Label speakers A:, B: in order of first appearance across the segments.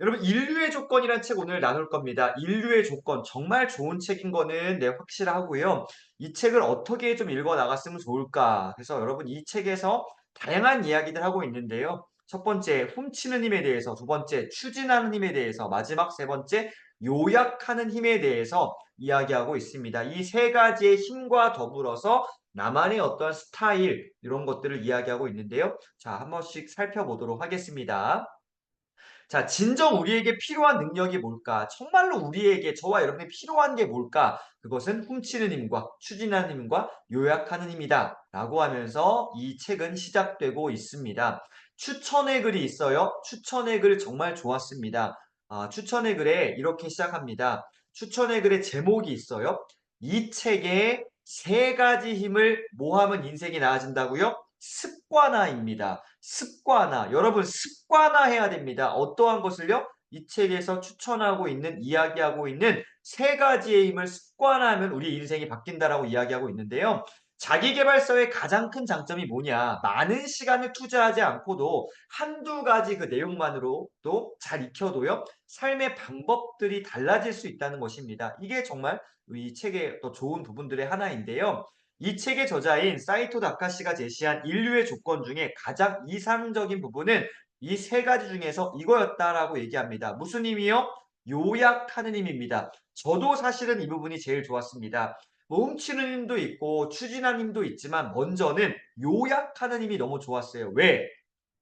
A: 여러분 인류의 조건이란 책 오늘 나눌 겁니다. 인류의 조건 정말 좋은 책인 거는 확실하고요. 이 책을 어떻게 좀 읽어 나갔으면 좋을까? 그래서 여러분 이 책에서 다양한 이야기들 하고 있는데요. 첫 번째 훔치는 힘에 대해서, 두 번째 추진하는 힘에 대해서, 마지막 세 번째 요약하는 힘에 대해서 이야기하고 있습니다. 이 세 가지의 힘과 더불어서 나만의 어떤 스타일 이런 것들을 이야기하고 있는데요. 자, 한 번씩 살펴보도록 하겠습니다. 자, 진정 우리에게 필요한 능력이 뭘까? 정말로 우리에게, 저와 여러분이 필요한 게 뭘까? 그것은 훔치는 힘과 추진하는 힘과 요약하는 힘이다. 라고 하면서 이 책은 시작되고 있습니다. 추천의 글이 있어요. 추천의 글 정말 좋았습니다. 추천의 글에 이렇게 시작합니다. 추천의 글에 제목이 있어요. 이 책에 세 가지 힘을 모하면 인생이 나아진다고요? 습관화입니다. 습관화. 여러분 습관화해야 됩니다. 어떠한 것을요? 이 책에서 추천하고 있는 이야기하고 있는 세 가지의 힘을 습관화하면 우리 인생이 바뀐다라고 이야기하고 있는데요. 자기계발서의 가장 큰 장점이 뭐냐? 많은 시간을 투자하지 않고도 한두 가지 그 내용만으로도 잘 익혀도요. 삶의 방법들이 달라질 수 있다는 것입니다. 이게 정말 이 책의 또 좋은 부분들의 하나인데요. 이 책의 저자인 사이토 다카시가 제시한 인류의 조건 중에 가장 이상적인 부분은 이 세 가지 중에서 이거였다라고 얘기합니다. 무슨 힘이요? 요약하는 힘입니다. 저도 사실은 이 부분이 제일 좋았습니다. 뭐 훔치는 힘도 있고 추진하는 힘도 있지만 먼저는 요약하는 힘이 너무 좋았어요. 왜?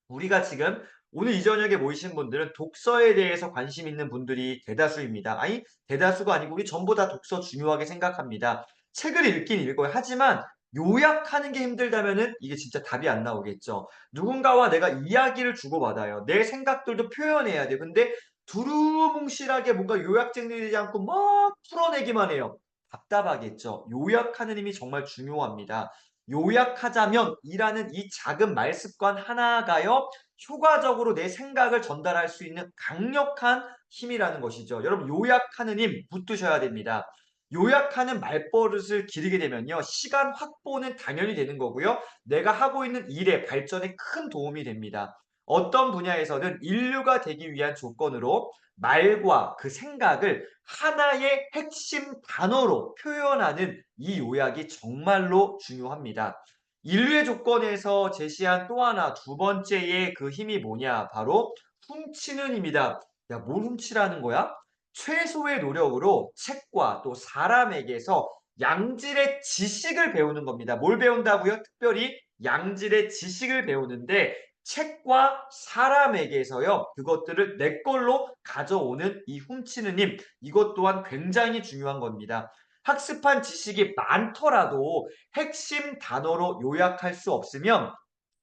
A: 우리가 지금 오늘 이 저녁에 모이신 분들은 독서에 대해서 관심 있는 분들이 대다수입니다. 아니, 대다수가 아니고 우리 전부 다 독서 중요하게 생각합니다. 책을 읽긴 읽어요. 하지만 요약하는 게 힘들다면은 이게 진짜 답이 안 나오겠죠. 누군가와 내가 이야기를 주고받아요. 내 생각들도 표현해야 돼. 근데 두루뭉실하게 뭔가 요약정리되지 않고 막 풀어내기만 해요. 답답하겠죠. 요약하는 힘이 정말 중요합니다. 요약하자면 이라는 이 작은 말 습관 하나가요, 효과적으로 내 생각을 전달할 수 있는 강력한 힘이라는 것이죠. 여러분, 요약하는 힘 붙드셔야 됩니다. 요약하는 말버릇을 기르게 되면요, 시간 확보는 당연히 되는 거고요, 내가 하고 있는 일의 발전에 큰 도움이 됩니다. 어떤 분야에서는 인류가 되기 위한 조건으로 말과 그 생각을 하나의 핵심 단어로 표현하는 이 요약이 정말로 중요합니다. 인류의 조건에서 제시한 또 하나 두 번째의 그 힘이 뭐냐? 바로 훔치는 힘이다. 야, 뭘 훔치라는 거야? 최소의 노력으로 책과 또 사람에게서 양질의 지식을 배우는 겁니다. 뭘 배운다고요? 특별히 양질의 지식을 배우는데 책과 사람에게서요, 그것들을 내 걸로 가져오는 이 훔치는 힘, 이것 또한 굉장히 중요한 겁니다. 학습한 지식이 많더라도 핵심 단어로 요약할 수 없으면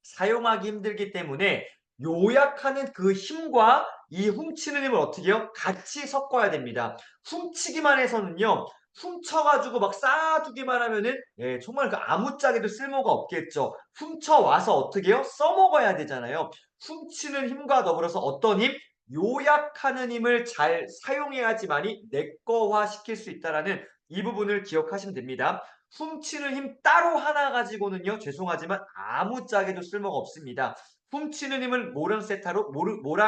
A: 사용하기 힘들기 때문에 요약하는 그 힘과 이 훔치는 힘을 어떻게 해요? 같이 섞어야 됩니다. 훔치기만 해서는요, 훔쳐가지고 막 쌓아두기만 하면은 정말 그 아무짝에도 쓸모가 없겠죠. 훔쳐와서 어떻게 해요? 써먹어야 되잖아요. 훔치는 힘과 더불어서 어떤 힘? 요약하는 힘을 잘 사용해야지만이 내 거화 시킬 수 있다라는 이 부분을 기억하시면 됩니다. 훔치는 힘 따로 하나 가지고는요, 죄송하지만 아무짝에도 쓸모가 없습니다. 훔치는 힘을 모랑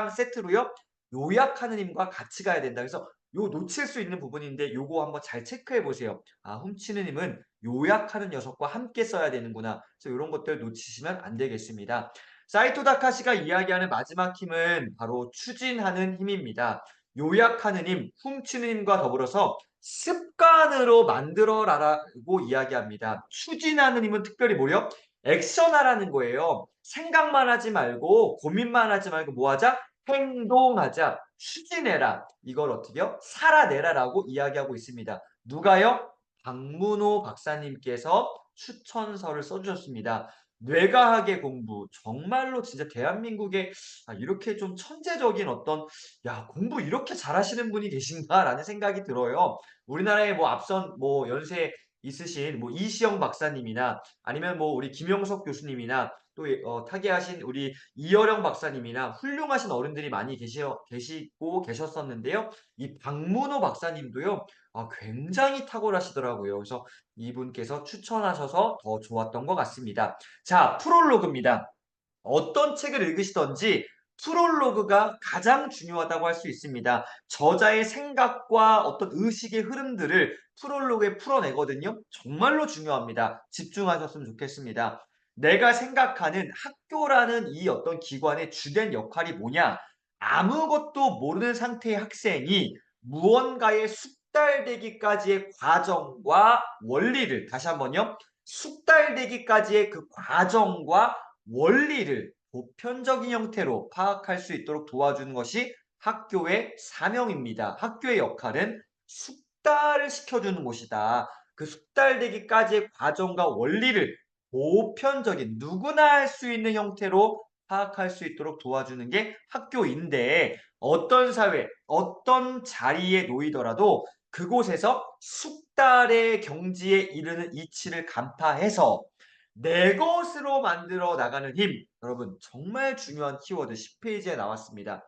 A: 세트로요, 요약하는 힘과 같이 가야 된다. 그래서 요 놓칠 수 있는 부분인데 요거 한번 잘 체크해 보세요. 아, 훔치는 힘은 요약하는 녀석과 함께 써야 되는구나. 그래서 요런 것들 놓치시면 안 되겠습니다. 사이토 다카시가 이야기하는 마지막 힘은 바로 추진하는 힘입니다. 요약하는 힘, 훔치는 힘과 더불어서 습관으로 만들어라라고 이야기합니다. 추진하는 힘은 특별히 뭐요? 액션하라는 거예요. 생각만 하지 말고 고민만 하지 말고 뭐 하자? 행동하자. 추진해라. 이걸 어떻게요? 살아내라라고 이야기하고 있습니다. 누가요? 박문호 박사님께서 추천서를 써주셨습니다. 뇌과학의 공부. 정말로 진짜 대한민국에 이렇게 좀 천재적인 어떤, 야, 공부 이렇게 잘하시는 분이 계신가라는 생각이 들어요. 우리나라에 뭐 앞선 뭐 연세 있으신 뭐 이시영 박사님이나 아니면 뭐 우리 김영석 교수님이나 또 타계하신 우리 이어령 박사님이나 훌륭하신 어른들이 많이 계시고 계셨었는데요. 이 박문호 박사님도요. 굉장히 탁월하시더라고요. 그래서 이분께서 추천하셔서 더 좋았던 것 같습니다. 자, 프롤로그입니다. 어떤 책을 읽으시든지 프롤로그가 가장 중요하다고 할 수 있습니다. 저자의 생각과 어떤 의식의 흐름들을 프롤로그에 풀어내거든요. 정말로 중요합니다. 집중하셨으면 좋겠습니다. 내가 생각하는 학교라는 이 어떤 기관의 주된 역할이 뭐냐? 아무것도 모르는 상태의 학생이 무언가에 숙달되기까지의 과정과 원리를 다시 한번요. 숙달되기까지의 그 과정과 원리를 보편적인 형태로 파악할 수 있도록 도와주는 것이 학교의 사명입니다. 학교의 역할은 숙달을 시켜주는 곳이다. 그 숙달되기까지의 과정과 원리를 보편적인 누구나 할 수 있는 형태로 파악할 수 있도록 도와주는 게 학교인데 어떤 사회, 어떤 자리에 놓이더라도 그곳에서 숙달의 경지에 이르는 이치를 간파해서 내 것으로 만들어 나가는 힘. 여러분 정말 중요한 키워드 10페이지에 나왔습니다.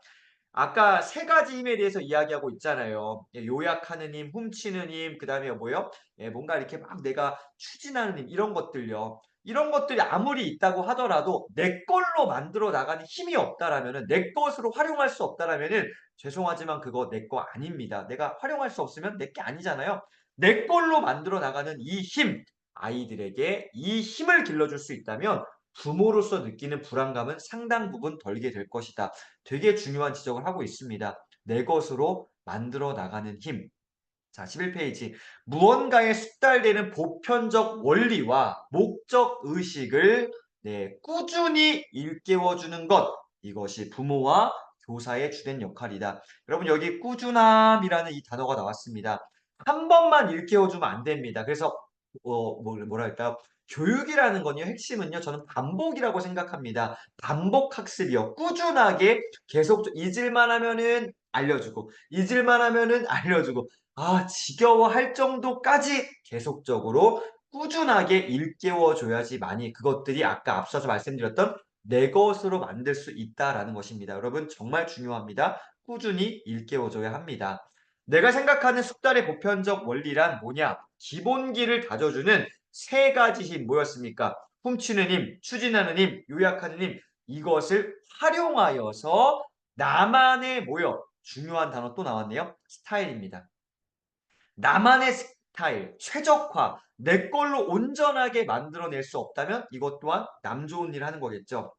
A: 아까 세 가지 힘에 대해서 이야기하고 있잖아요. 예, 요약하는 힘, 훔치는 힘, 그다음에 뭐요? 예, 뭔가 이렇게 막 내가 추진하는 힘 이런 것들요. 이런 것들이 아무리 있다고 하더라도 내 걸로 만들어 나가는 힘이 없다라면은 내 것으로 활용할 수 없다라면은 죄송하지만 그거 내 거 아닙니다. 내가 활용할 수 없으면 내 게 아니잖아요. 내 걸로 만들어 나가는 이 힘, 아이들에게 이 힘을 길러줄 수 있다면 부모로서 느끼는 불안감은 상당 부분 덜게 될 것이다. 되게 중요한 지적을 하고 있습니다. 내 것으로 만들어 나가는 힘. 자, 11페이지. 무언가에 숙달되는 보편적 원리와 목적 의식을 꾸준히 일깨워 주는 것. 이것이 부모와 교사의 주된 역할이다. 여러분 여기 꾸준함이라는 이 단어가 나왔습니다. 한 번만 일깨워 주면 안 됩니다. 그래서 뭐랄까 교육이라는 건요. 핵심은요. 저는 반복이라고 생각합니다. 반복 학습이요. 꾸준하게 계속 잊을만 하면은 알려주고 잊을만 하면은 알려주고 지겨워할 정도까지 계속적으로 꾸준하게 일깨워 줘야지 많이 그것들이 아까 앞서서 말씀드렸던 내 것으로 만들 수 있다라는 것입니다. 여러분 정말 중요합니다. 꾸준히 일깨워 줘야 합니다. 내가 생각하는 숙달의 보편적 원리란 뭐냐? 기본기를 다져주는 세 가지 힘 뭐였습니까? 훔치는 힘, 추진하는 힘, 요약하는 힘 이것을 활용하여서 나만의 뭐요? 중요한 단어 또 나왔네요. 스타일입니다. 나만의 스타일, 최적화, 내 걸로 온전하게 만들어낼 수 없다면 이것 또한 남 좋은 일 하는 거겠죠.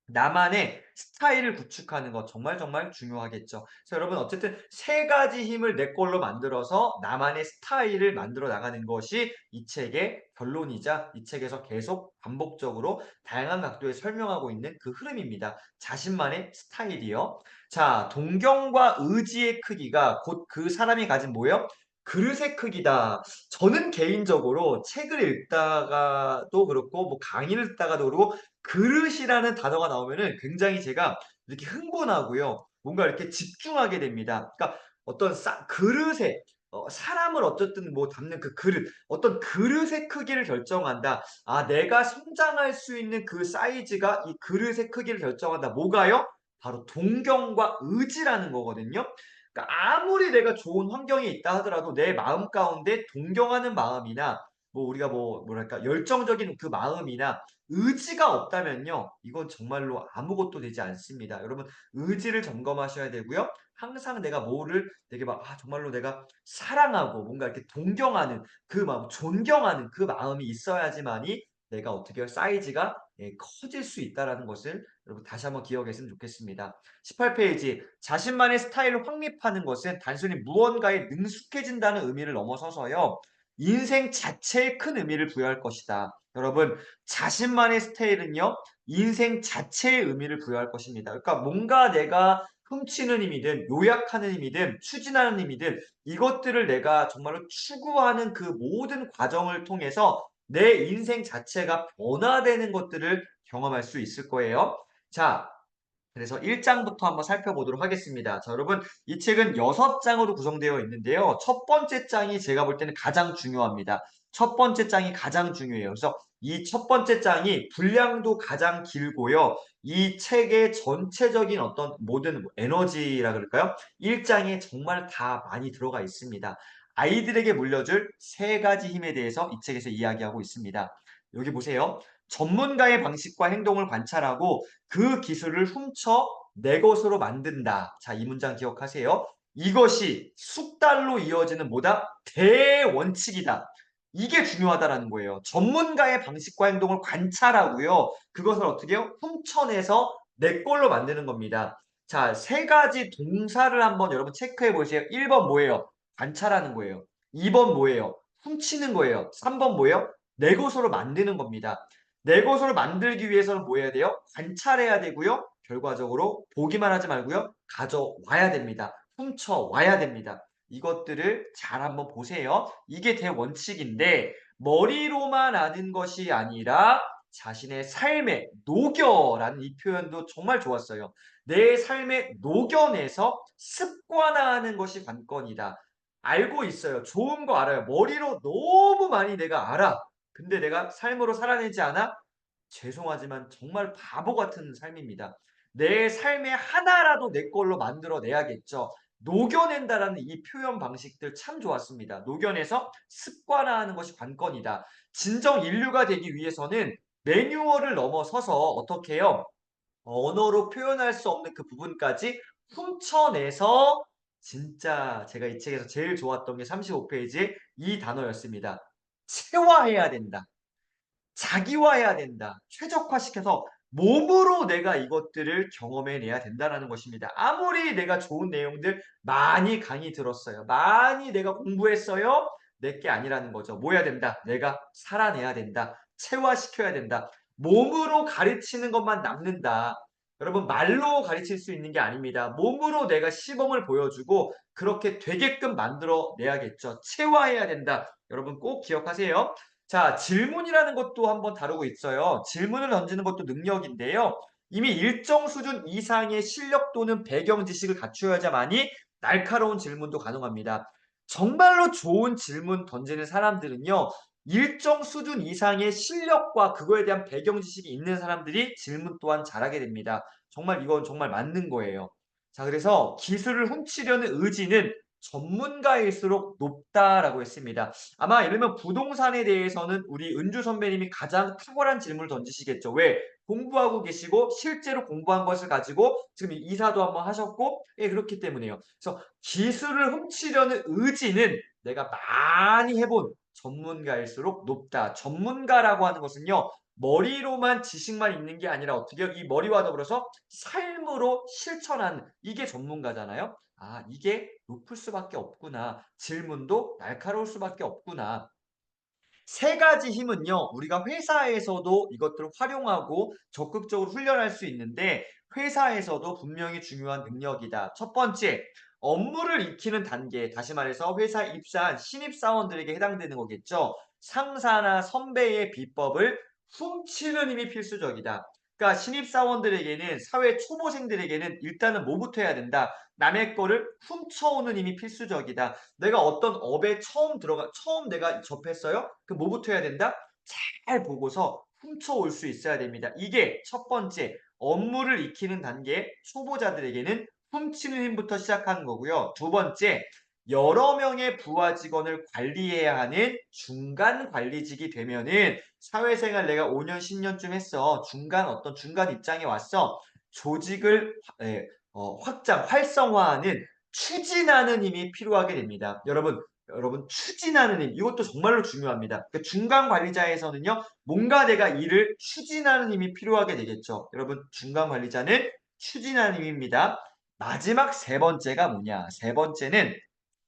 A: 나만의 스타일을 구축하는 것 정말 정말 중요하겠죠. 그래서 여러분 어쨌든 세 가지 힘을 내 걸로 만들어서 나만의 스타일을 만들어 나가는 것이 이 책의 결론이자 이 책에서 계속 반복적으로 다양한 각도에 설명하고 있는 그 흐름입니다. 자신만의 스타일이요. 자, 동경과 의지의 크기가 곧 그 사람이 가진 뭐예요? 그릇의 크기다. 저는 개인적으로 책을 읽다가도 그렇고 뭐 강의를 듣다가도 그렇고 그릇이라는 단어가 나오면은 굉장히 제가 이렇게 흥분하고요. 뭔가 이렇게 집중하게 됩니다. 그러니까 어떤 그릇에 사람을 어쨌든 뭐 담는 그 그릇, 어떤 그릇의 크기를 결정한다. 내가 성장할 수 있는 그 사이즈가 이 그릇의 크기를 결정한다. 뭐가요? 바로 동경과 의지라는 거거든요. 그러니까 아무리 내가 좋은 환경에 있다 하더라도 내 마음 가운데 동경하는 마음이나 뭐 우리가 뭐랄까 열정적인 그 마음이나 의지가 없다면요. 이건 정말로 아무것도 되지 않습니다. 여러분 의지를 점검하셔야 되고요. 항상 내가 뭐를 되게 막 정말로 내가 사랑하고 뭔가 이렇게 동경하는 그 마음, 존경하는 그 마음이 있어야지만이 내가 어떻게 요 사이즈가 커질 수 있다라는 것을 여러분 다시 한번 기억했으면 좋겠습니다. 18페이지 자신만의 스타일을 확립하는 것은 단순히 무언가에 능숙해진다는 의미를 넘어서서요. 인생 자체에 큰 의미를 부여할 것이다. 여러분 자신만의 스타일은요. 인생 자체의 의미를 부여할 것입니다. 그러니까 뭔가 내가 훔치는 힘이든 요약하는 힘이든 추진하는 힘이든 이것들을 내가 정말로 추구하는 그 모든 과정을 통해서 내 인생 자체가 변화되는 것들을 경험할 수 있을 거예요. 자, 그래서 1장부터 한번 살펴보도록 하겠습니다. 자, 여러분, 이 책은 6장으로 구성되어 있는데요. 첫 번째 장이 제가 볼 때는 가장 중요합니다. 첫 번째 장이 가장 중요해요. 그래서 이 첫 번째 장이 분량도 가장 길고요. 이 책의 전체적인 어떤 모든 에너지라 그럴까요? 1장에 정말 다 많이 들어가 있습니다. 아이들에게 물려줄 세 가지 힘에 대해서 이 책에서 이야기하고 있습니다. 여기 보세요. 전문가의 방식과 행동을 관찰하고 그 기술을 훔쳐 내 것으로 만든다. 자, 이 문장 기억하세요. 이것이 숙달로 이어지는 뭐다? 대원칙이다. 이게 중요하다라는 거예요. 전문가의 방식과 행동을 관찰하고요. 그것을 어떻게 해요? 훔쳐내서 내 걸로 만드는 겁니다. 자, 세 가지 동사를 한번 여러분 체크해 보세요. 1번 뭐예요? 관찰하는 거예요. 2번 뭐예요? 훔치는 거예요. 3번 뭐예요? 내 것으로 만드는 겁니다. 내 것으로 만들기 위해서는 뭐 해야 돼요? 관찰해야 되고요. 결과적으로 보기만 하지 말고요. 가져와야 됩니다. 훔쳐와야 됩니다. 이것들을 잘 한번 보세요. 이게 대원칙인데 머리로만 아는 것이 아니라 자신의 삶에 녹여라는 이 표현도 정말 좋았어요. 내 삶에 녹여내서 습관화하는 것이 관건이다. 알고 있어요. 좋은 거 알아요. 머리로 너무 많이 내가 알아. 근데 내가 삶으로 살아내지 않아? 죄송하지만 정말 바보 같은 삶입니다. 내 삶의 하나라도 내 걸로 만들어내야겠죠. 녹여낸다라는 이 표현 방식들 참 좋았습니다. 녹여내서 습관화하는 것이 관건이다. 진정 인류가 되기 위해서는 매뉴얼을 넘어서서 어떻게 해요? 언어로 표현할 수 없는 그 부분까지 훔쳐내서 진짜 제가 이 책에서 제일 좋았던 게 35페이지에 이 단어였습니다. 체화해야 된다. 자기화해야 된다. 최적화시켜서 몸으로 내가 이것들을 경험해내야 된다는 것입니다. 아무리 내가 좋은 내용들 많이 강의 들었어요. 많이 내가 공부했어요. 내게 아니라는 거죠. 뭐 해야 된다? 내가 살아내야 된다. 체화시켜야 된다. 몸으로 가르치는 것만 남는다. 여러분 말로 가르칠 수 있는 게 아닙니다. 몸으로 내가 시범을 보여주고 그렇게 되게끔 만들어내야겠죠. 체화해야 된다. 여러분 꼭 기억하세요. 자, 질문이라는 것도 한번 다루고 있어요. 질문을 던지는 것도 능력인데요. 이미 일정 수준 이상의 실력 또는 배경 지식을 갖추어야만이 날카로운 질문도 가능합니다. 정말로 좋은 질문 던지는 사람들은요. 일정 수준 이상의 실력과 그거에 대한 배경 지식이 있는 사람들이 질문 또한 잘하게 됩니다. 정말 이건 정말 맞는 거예요. 자, 그래서 기술을 훔치려는 의지는 전문가일수록 높다라고 했습니다. 아마 예를 들면 부동산에 대해서는 우리 은주 선배님이 가장 탁월한 질문을 던지시겠죠. 왜? 공부하고 계시고 실제로 공부한 것을 가지고 지금 이사도 한번 하셨고 예, 그렇기 때문에요. 그래서 기술을 훔치려는 의지는 내가 많이 해본 전문가일수록 높다. 전문가라고 하는 것은요. 머리로만 지식만 있는 게 아니라 어떻게 이 머리와 더불어서 삶으로 실천하는 이게 전문가잖아요. 아, 이게 높을 수밖에 없구나. 질문도 날카로울 수밖에 없구나. 세 가지 힘은요, 우리가 회사에서도 이것들을 활용하고 적극적으로 훈련할 수 있는데, 회사에서도 분명히 중요한 능력이다. 첫 번째, 업무를 익히는 단계. 다시 말해서 회사에 입사한 신입사원들에게 해당되는 거겠죠. 상사나 선배의 비법을 훔치는 힘이 필수적이다. 그러니까 신입사원들에게는, 사회 초보생들에게는 일단은 뭐부터 해야 된다? 남의 거를 훔쳐오는 힘이 필수적이다. 내가 어떤 업에 처음 내가 접했어요? 그 뭐부터 해야 된다? 잘 보고서 훔쳐올 수 있어야 됩니다. 이게 첫 번째, 업무를 익히는 단계 초보자들에게는 훔치는 힘부터 시작하는 거고요. 두 번째, 여러 명의 부하 직원을 관리해야 하는 중간 관리직이 되면은 사회생활 내가 5년, 10년쯤 했어. 어떤 중간 입장에 왔어. 조직을 확장, 활성화하는 추진하는 힘이 필요하게 됩니다. 여러분 추진하는 힘 이것도 정말로 중요합니다. 그 중간 관리자에서는요. 뭔가 내가 일을 추진하는 힘이 필요하게 되겠죠. 여러분 중간 관리자는 추진하는 힘입니다. 마지막 세 번째가 뭐냐? 세 번째는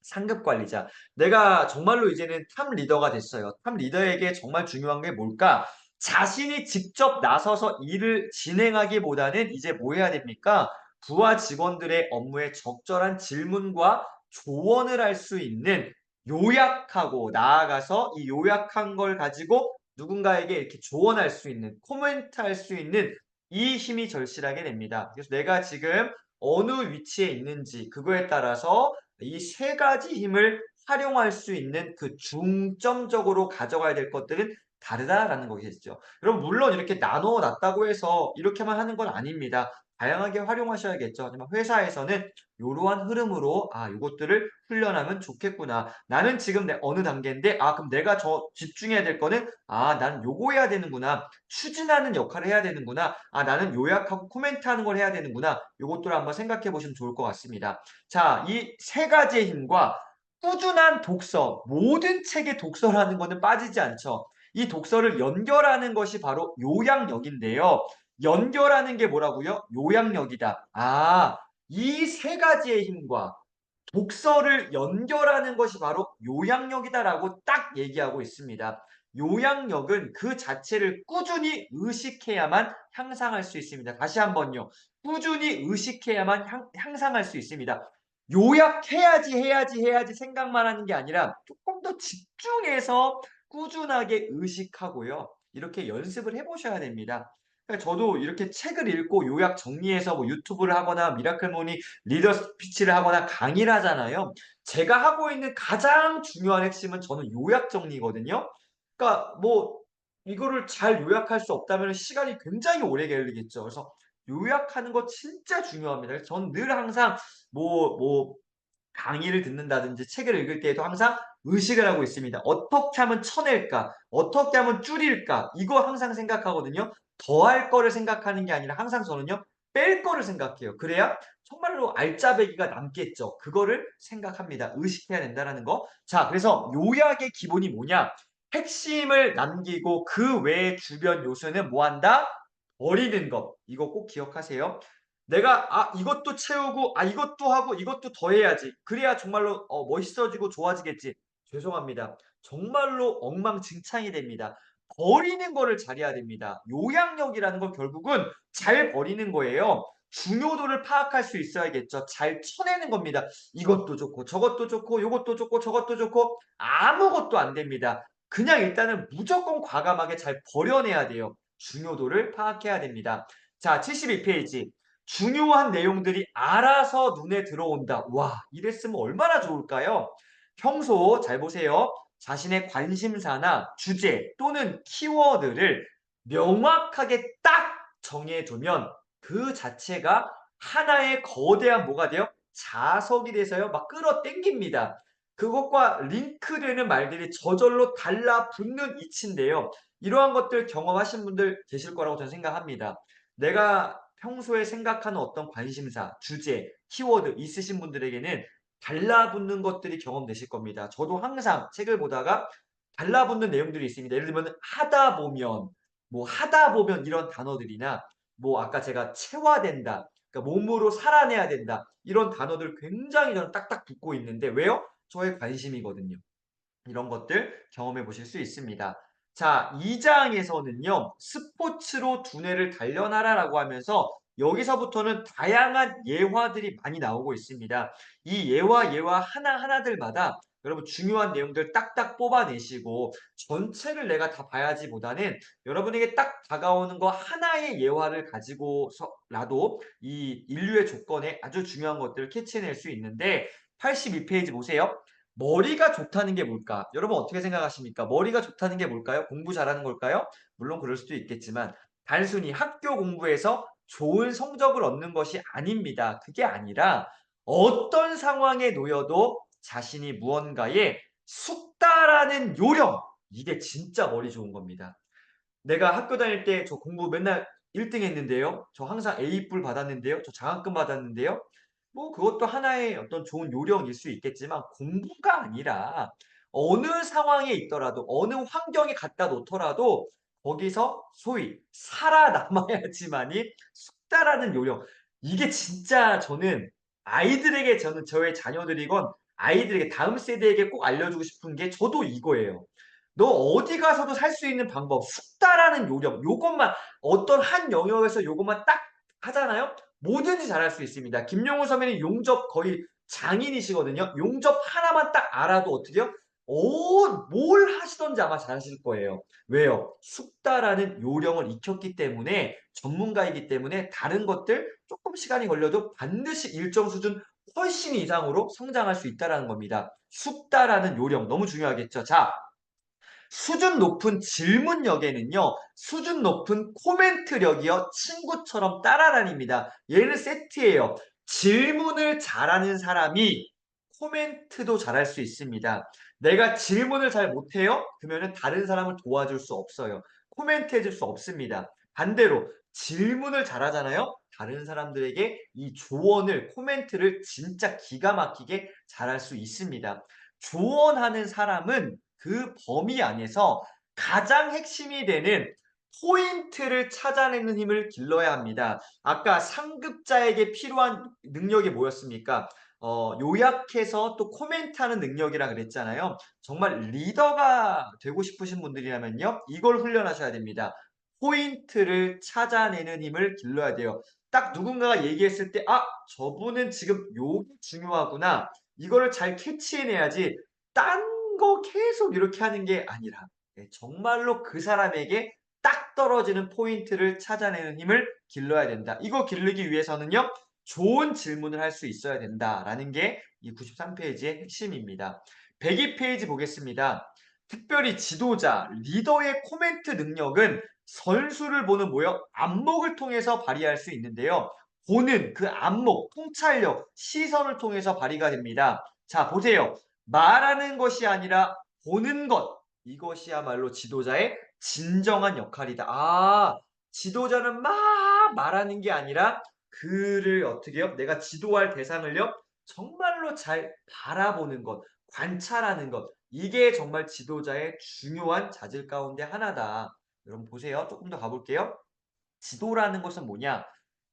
A: 상급 관리자. 내가 정말로 이제는 탑 리더가 됐어요. 탑 리더에게 정말 중요한 게 뭘까? 자신이 직접 나서서 일을 진행하기보다는 이제 뭐 해야 됩니까? 부하 직원들의 업무에 적절한 질문과 조언을 할 수 있는 요약하고 나아가서 이 요약한 걸 가지고 누군가에게 이렇게 조언할 수 있는 코멘트 할 수 있는 이 힘이 절실하게 됩니다. 그래서 내가 지금 어느 위치에 있는지 그거에 따라서 이 세 가지 힘을 활용할 수 있는 그 중점적으로 가져가야 될 것들은 다르다라는 거겠죠. 여러분 물론 이렇게 나눠 놨다고 해서 이렇게만 하는 건 아닙니다. 다양하게 활용하셔야겠죠. 하지만 회사에서는 요러한 흐름으로 '아 요것들을 훈련하면 좋겠구나. 나는 지금 어느 단계인데 그럼 내가 집중해야 될 거는 나는 요거 해야 되는구나. 추진하는 역할을 해야 되는구나. 나는 요약하고 코멘트하는 걸 해야 되는구나.' 요것들을 한번 생각해 보시면 좋을 것 같습니다. 자, 이 세 가지의 힘과 꾸준한 독서, 모든 책의 독서라는 거는 빠지지 않죠. 이 독서를 연결하는 것이 바로 요약력인데요. 연결하는 게 뭐라고요? 요약력이다. 이 세 가지의 힘과 독서를 연결하는 것이 바로 요약력이다라고 딱 얘기하고 있습니다. 요약력은 그 자체를 꾸준히 의식해야만 향상할 수 있습니다. 다시 한번요. 꾸준히 의식해야만 향상할 수 있습니다. 요약해야지 해야지 생각만 하는 게 아니라 조금 더 집중해서 꾸준하게 의식하고요. 이렇게 연습을 해 보셔야 됩니다. 그러니까 저도 이렇게 책을 읽고 요약 정리해서 뭐 유튜브를 하거나 미라클모니 리더 스피치를 하거나 강의를 하잖아요. 제가 하고 있는 가장 중요한 핵심은 저는 요약 정리거든요. 그러니까 뭐 이거를 잘 요약할 수 없다면 시간이 굉장히 오래 걸리겠죠. 그래서 요약하는 거 진짜 중요합니다. 그래서 저는 늘 항상 뭐 강의를 듣는다든지 책을 읽을 때에도 항상 의식을 하고 있습니다. '어떻게 하면 쳐낼까? 어떻게 하면 줄일까?' 이거 항상 생각하거든요. 더할 거를 생각하는 게 아니라 항상 저는요. 뺄 거를 생각해요. 그래야 정말로 알짜배기가 남겠죠. 그거를 생각합니다. 의식해야 된다라는 거. 자, 그래서 요약의 기본이 뭐냐? 핵심을 남기고 그 외의 주변 요소는 뭐 한다? 버리는 것. 이거 꼭 기억하세요. 내가 이것도 채우고 이것도 하고 이것도 더 해야지. 그래야 정말로 멋있어지고 좋아지겠지. 죄송합니다. 정말로 엉망진창이 됩니다. 버리는 거를 잘해야 됩니다. 요약력이라는 건 결국은 잘 버리는 거예요. 중요도를 파악할 수 있어야겠죠. 잘 쳐내는 겁니다. 이것도 좋고 저것도 좋고 요것도 좋고 저것도 좋고 아무것도 안 됩니다. 그냥 일단은 무조건 과감하게 잘 버려내야 돼요. 중요도를 파악해야 됩니다. 자, 72페이지. 중요한 내용들이 알아서 눈에 들어온다. 와, 이랬으면 얼마나 좋을까요? 평소 잘 보세요. 자신의 관심사나 주제 또는 키워드를 명확하게 딱 정해두면 그 자체가 하나의 거대한 뭐가 돼요? 자석이 돼서요. 막 끌어당깁니다. 그것과 링크되는 말들이 저절로 달라붙는 이치인데요. 이러한 것들 경험하신 분들 계실 거라고 저는 생각합니다. 내가 평소에 생각하는 어떤 관심사, 주제, 키워드 있으신 분들에게는 달라붙는 것들이 경험되실 겁니다. 저도 항상 책을 보다가 달라붙는 내용들이 있습니다. 예를 들면 하다 보면 이런 단어들이나 뭐 아까 제가 체화된다, 그러니까 몸으로 살아내야 된다 이런 단어들 굉장히 저는 딱딱 붙고 있는데 왜요? 저의 관심이거든요. 이런 것들 경험해 보실 수 있습니다. 자, 2 장에서는요. "스포츠로 두뇌를 단련하라."라고 하면서 여기서부터는 다양한 예화들이 많이 나오고 있습니다. 이 예화 하나하나들마다 여러분 중요한 내용들 딱딱 뽑아내시고 전체를 내가 다 봐야지보다는 여러분에게 딱 다가오는 거 하나의 예화를 가지고서라도 이 인류의 조건에 아주 중요한 것들을 캐치해낼 수 있는데 82페이지 보세요. 머리가 좋다는 게 뭘까? 여러분 어떻게 생각하십니까? 머리가 좋다는 게 뭘까요? 공부 잘하는 걸까요? 물론 그럴 수도 있겠지만 단순히 학교 공부에서 좋은 성적을 얻는 것이 아닙니다. 그게 아니라 어떤 상황에 놓여도 자신이 무언가에 숙달하는 요령 이게 진짜 머리 좋은 겁니다. 내가 학교 다닐 때 저 공부 맨날 1등 했는데요. 저 항상 A뿔 받았는데요. 저 장학금 받았는데요. 뭐 그것도 하나의 어떤 좋은 요령일 수 있겠지만 공부가 아니라 어느 상황에 있더라도 어느 환경에 갖다 놓더라도 거기서 소위 살아남아야지만이 숙달하는 요령. 이게 진짜 저는 저의 자녀들이건 아이들에게 다음 세대에게 꼭 알려주고 싶은 게 저도 이거예요. 너 어디 가서도 살 수 있는 방법, 숙달하는 요령, 요것만 어떤 한 영역에서 요것만 딱 하잖아요? 뭐든지 잘할 수 있습니다. 김용훈 선배님 용접 거의 장인이시거든요. 용접 하나만 딱 알아도 어떻게요? 뭘 하시든지 아마 잘하실 거예요. 왜요? 숙달하는 요령을 익혔기 때문에 전문가이기 때문에 다른 것들 조금 시간이 걸려도 반드시 일정 수준 훨씬 이상으로 성장할 수 있다라는 겁니다. 숙달하는 요령 너무 중요하겠죠. 자, 수준 높은 질문력에는요, 수준 높은 코멘트력이요, 친구처럼 따라다닙니다. 얘는 세트예요. 질문을 잘하는 사람이 코멘트도 잘할 수 있습니다. 내가 질문을 잘 못해요? 그러면 다른 사람을 도와줄 수 없어요. 코멘트 해줄 수 없습니다. 반대로 질문을 잘하잖아요? 다른 사람들에게 이 조언을, 코멘트를 진짜 기가 막히게 잘할 수 있습니다. 조언하는 사람은 그 범위 안에서 가장 핵심이 되는 포인트를 찾아내는 힘을 길러야 합니다. 아까 상급자에게 필요한 능력이 뭐였습니까? 요약해서 또 코멘트하는 능력이라 그랬잖아요. 정말 리더가 되고 싶으신 분들이라면요, 이걸 훈련하셔야 됩니다. 포인트를 찾아내는 힘을 길러야 돼요. 딱 누군가가 얘기했을 때, 아, 저분은 지금 요게 중요하구나. 이거를 잘 캐치해내야지 딴 거 계속 이렇게 하는 게 아니라 정말로 그 사람에게 딱 떨어지는 포인트를 찾아내는 힘을 길러야 된다. 이거 기르기 위해서는요, 좋은 질문을 할 수 있어야 된다라는 게 이 93페이지의 핵심입니다. 102페이지 보겠습니다. 특별히 지도자, 리더의 코멘트 능력은 선수를 보는 뭐요? 안목을 통해서 발휘할 수 있는데요. 보는 그 안목, 통찰력, 시선을 통해서 발휘가 됩니다. 자, 보세요. 말하는 것이 아니라 보는 것. 이것이야말로 지도자의 진정한 역할이다. 아, 지도자는 막 말하는 게 아니라 그를 어떻게 해요? 내가 지도할 대상을요? 정말로 잘 바라보는 것, 관찰하는 것. 이게 정말 지도자의 중요한 자질 가운데 하나다. 여러분 보세요. 조금 더 가볼게요. 지도라는 것은 뭐냐?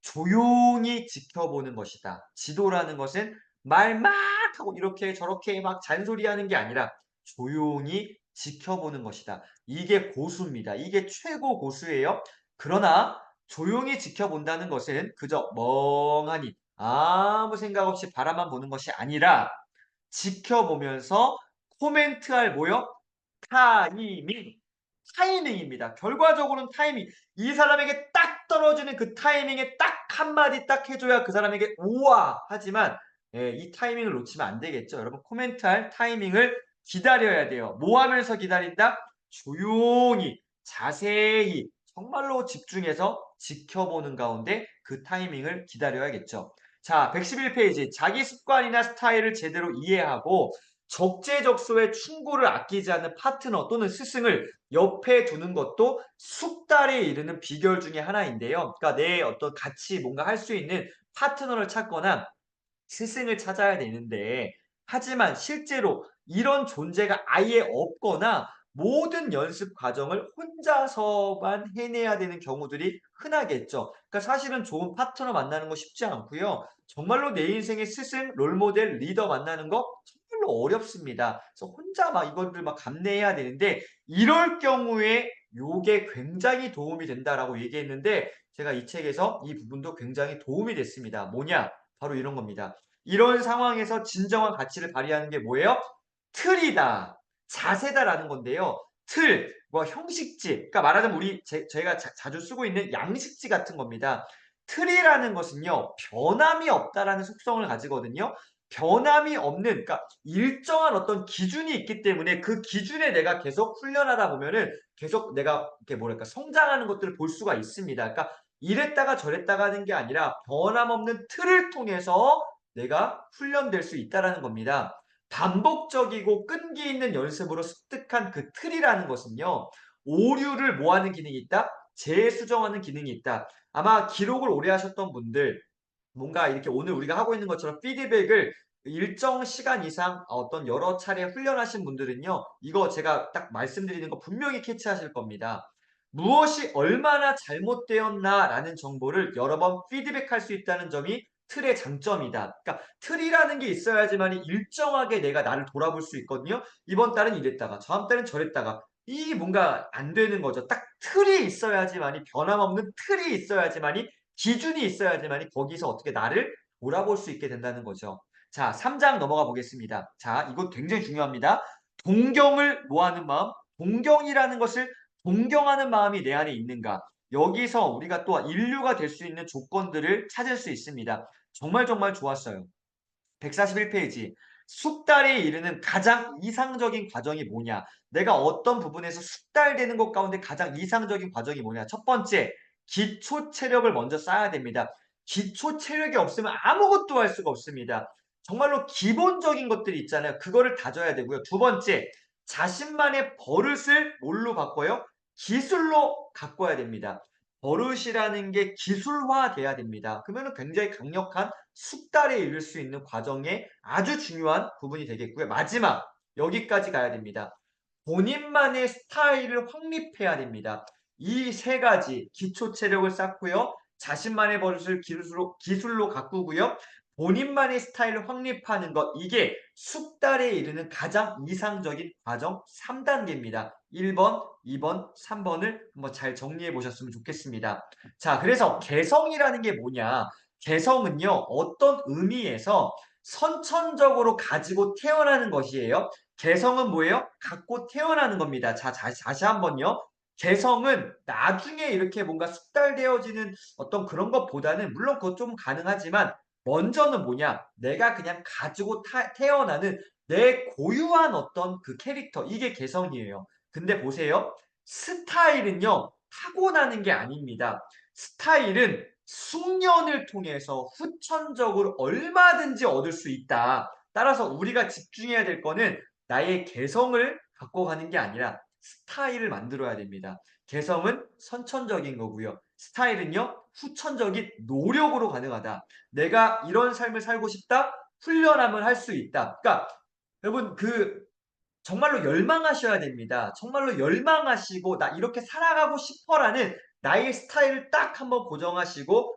A: 조용히 지켜보는 것이다. 지도라는 것은 말 막 하고 이렇게 저렇게 막 잔소리하는 게 아니라 조용히 지켜보는 것이다. 이게 고수입니다. 이게 최고 고수예요. 그러나 조용히 지켜본다는 것은 그저 멍하니 아무 생각 없이 바라만 보는 것이 아니라 지켜보면서 코멘트할 뭐요? 타이밍. 타이밍입니다. 결과적으로는 타이밍. 이 사람에게 딱 떨어지는 그 타이밍에 딱 한마디 딱 해줘야 그 사람에게 우와! 하지만 이 타이밍을 놓치면 안 되겠죠. 여러분 코멘트할 타이밍을 기다려야 돼요. 뭐 하면서 기다린다? 조용히 자세히 정말로 집중해서 지켜보는 가운데 그 타이밍을 기다려야겠죠. 자, 111페이지. 자기 습관이나 스타일을 제대로 이해하고 적재적소에 충고를 아끼지 않는 파트너 또는 스승을 옆에 두는 것도 숙달에 이르는 비결 중에 하나인데요. 그러니까 내 어떤 같이 뭔가 할 수 있는 파트너를 찾거나 스승을 찾아야 되는데 하지만 실제로 이런 존재가 아예 없거나 모든 연습 과정을 혼자서만 해내야 되는 경우들이 흔하겠죠. 그러니까 사실은 좋은 파트너 만나는 거 쉽지 않고요. 정말로 내 인생의 스승, 롤모델, 리더 만나는 거 정말로 어렵습니다. 그래서 혼자 막 이것들 막 감내해야 되는데 이럴 경우에 요게 굉장히 도움이 된다라고 얘기했는데 제가 이 책에서 이 부분도 굉장히 도움이 됐습니다. 뭐냐? 바로 이런 겁니다. 이런 상황에서 진정한 가치를 발휘하는 게 뭐예요? 틀이다. 자세다라는 건데요. 틀, 뭐 형식지. 그러니까 말하자면 저희가 자주 쓰고 있는 양식지 같은 겁니다. 틀이라는 것은요. 변함이 없다라는 속성을 가지거든요. 변함이 없는 그러니까 일정한 어떤 기준이 있기 때문에 그 기준에 내가 계속 훈련하다 보면은 계속 내가 이렇게 뭐랄까 성장하는 것들을 볼 수가 있습니다. 그러니까 이랬다가 저랬다가 하는 게 아니라 변함없는 틀을 통해서 내가 훈련될 수 있다라는 겁니다. 반복적이고 끈기 있는 연습으로 습득한 그 틀이라는 것은요. 오류를 뭐 하는 기능이 있다? 재수정하는 기능이 있다. 아마 기록을 오래 하셨던 분들 뭔가 이렇게 오늘 우리가 하고 있는 것처럼 피드백을 일정 시간 이상 어떤 여러 차례 훈련하신 분들은요. 이거 제가 딱 말씀드리는 거 분명히 캐치하실 겁니다. 무엇이 얼마나 잘못되었나라는 정보를 여러 번 피드백할 수 있다는 점이 틀의 장점이다. 그러니까 틀이라는 게 있어야지만 일정하게 내가 나를 돌아볼 수 있거든요. 이번 달은 이랬다가 다음 달은 저랬다가 이 뭔가 안 되는 거죠. 딱 틀이 있어야지만이 변함없는 틀이 있어야지만이 기준이 있어야지만이 거기서 어떻게 나를 돌아볼 수 있게 된다는 거죠. 자, 3장 넘어가 보겠습니다. 자, 이거 굉장히 중요합니다. 동경을 뭐하는 마음? 동경이라는 것을 동경하는 마음이 내 안에 있는가? 여기서 우리가 또 인류가 될 수 있는 조건들을 찾을 수 있습니다. 정말 정말 좋았어요. 141페이지. 숙달에 이르는 가장 이상적인 과정이 뭐냐? 내가 어떤 부분에서 숙달되는 것 가운데 가장 이상적인 과정이 뭐냐? 첫 번째, 기초 체력을 먼저 쌓아야 됩니다. 기초 체력이 없으면 아무것도 할 수가 없습니다. 정말로 기본적인 것들이 있잖아요. 그거를 다져야 되고요. 두 번째, 자신만의 버릇을 뭘로 바꿔요? 기술로 바꿔야 됩니다. 버릇이라는 게 기술화돼야 됩니다. 그러면 굉장히 강력한 숙달에 이를 수 있는 과정에 아주 중요한 부분이 되겠고요. 마지막, 여기까지 가야 됩니다. 본인만의 스타일을 확립해야 됩니다. 이 세 가지 기초 체력을 쌓고요. 자신만의 버릇을 기술로 가꾸고요. 본인만의 스타일을 확립하는 것, 이게 숙달에 이르는 가장 이상적인 과정 3단계입니다. 1번, 2번, 3번을 한번 잘 정리해 보셨으면 좋겠습니다. 자, 그래서 개성이라는 게 뭐냐? 개성은요, 어떤 의미에서 선천적으로 가지고 태어나는 것이에요. 개성은 뭐예요? 갖고 태어나는 겁니다. 자, 다시 한번요. 개성은 나중에 이렇게 뭔가 숙달되어지는 어떤 그런 것보다는 물론 그것 좀 가능하지만 먼저는 뭐냐? 내가 그냥 가지고 태어나는 내 고유한 어떤 그 캐릭터, 이게 개성이에요. 근데 보세요. 스타일은요, 타고나는 게 아닙니다. 스타일은 숙련을 통해서 후천적으로 얼마든지 얻을 수 있다. 따라서 우리가 집중해야 될 거는 나의 개성을 갖고 가는 게 아니라 스타일을 만들어야 됩니다. 개성은 선천적인 거고요. 스타일은요, 후천적인 노력으로 가능하다. 내가 이런 삶을 살고 싶다? 훈련하면 할 수 있다. 그러니까 여러분 정말로 열망하셔야 됩니다. 정말로 열망하시고 나 이렇게 살아가고 싶어라는 나의 스타일을 딱 한번 고정하시고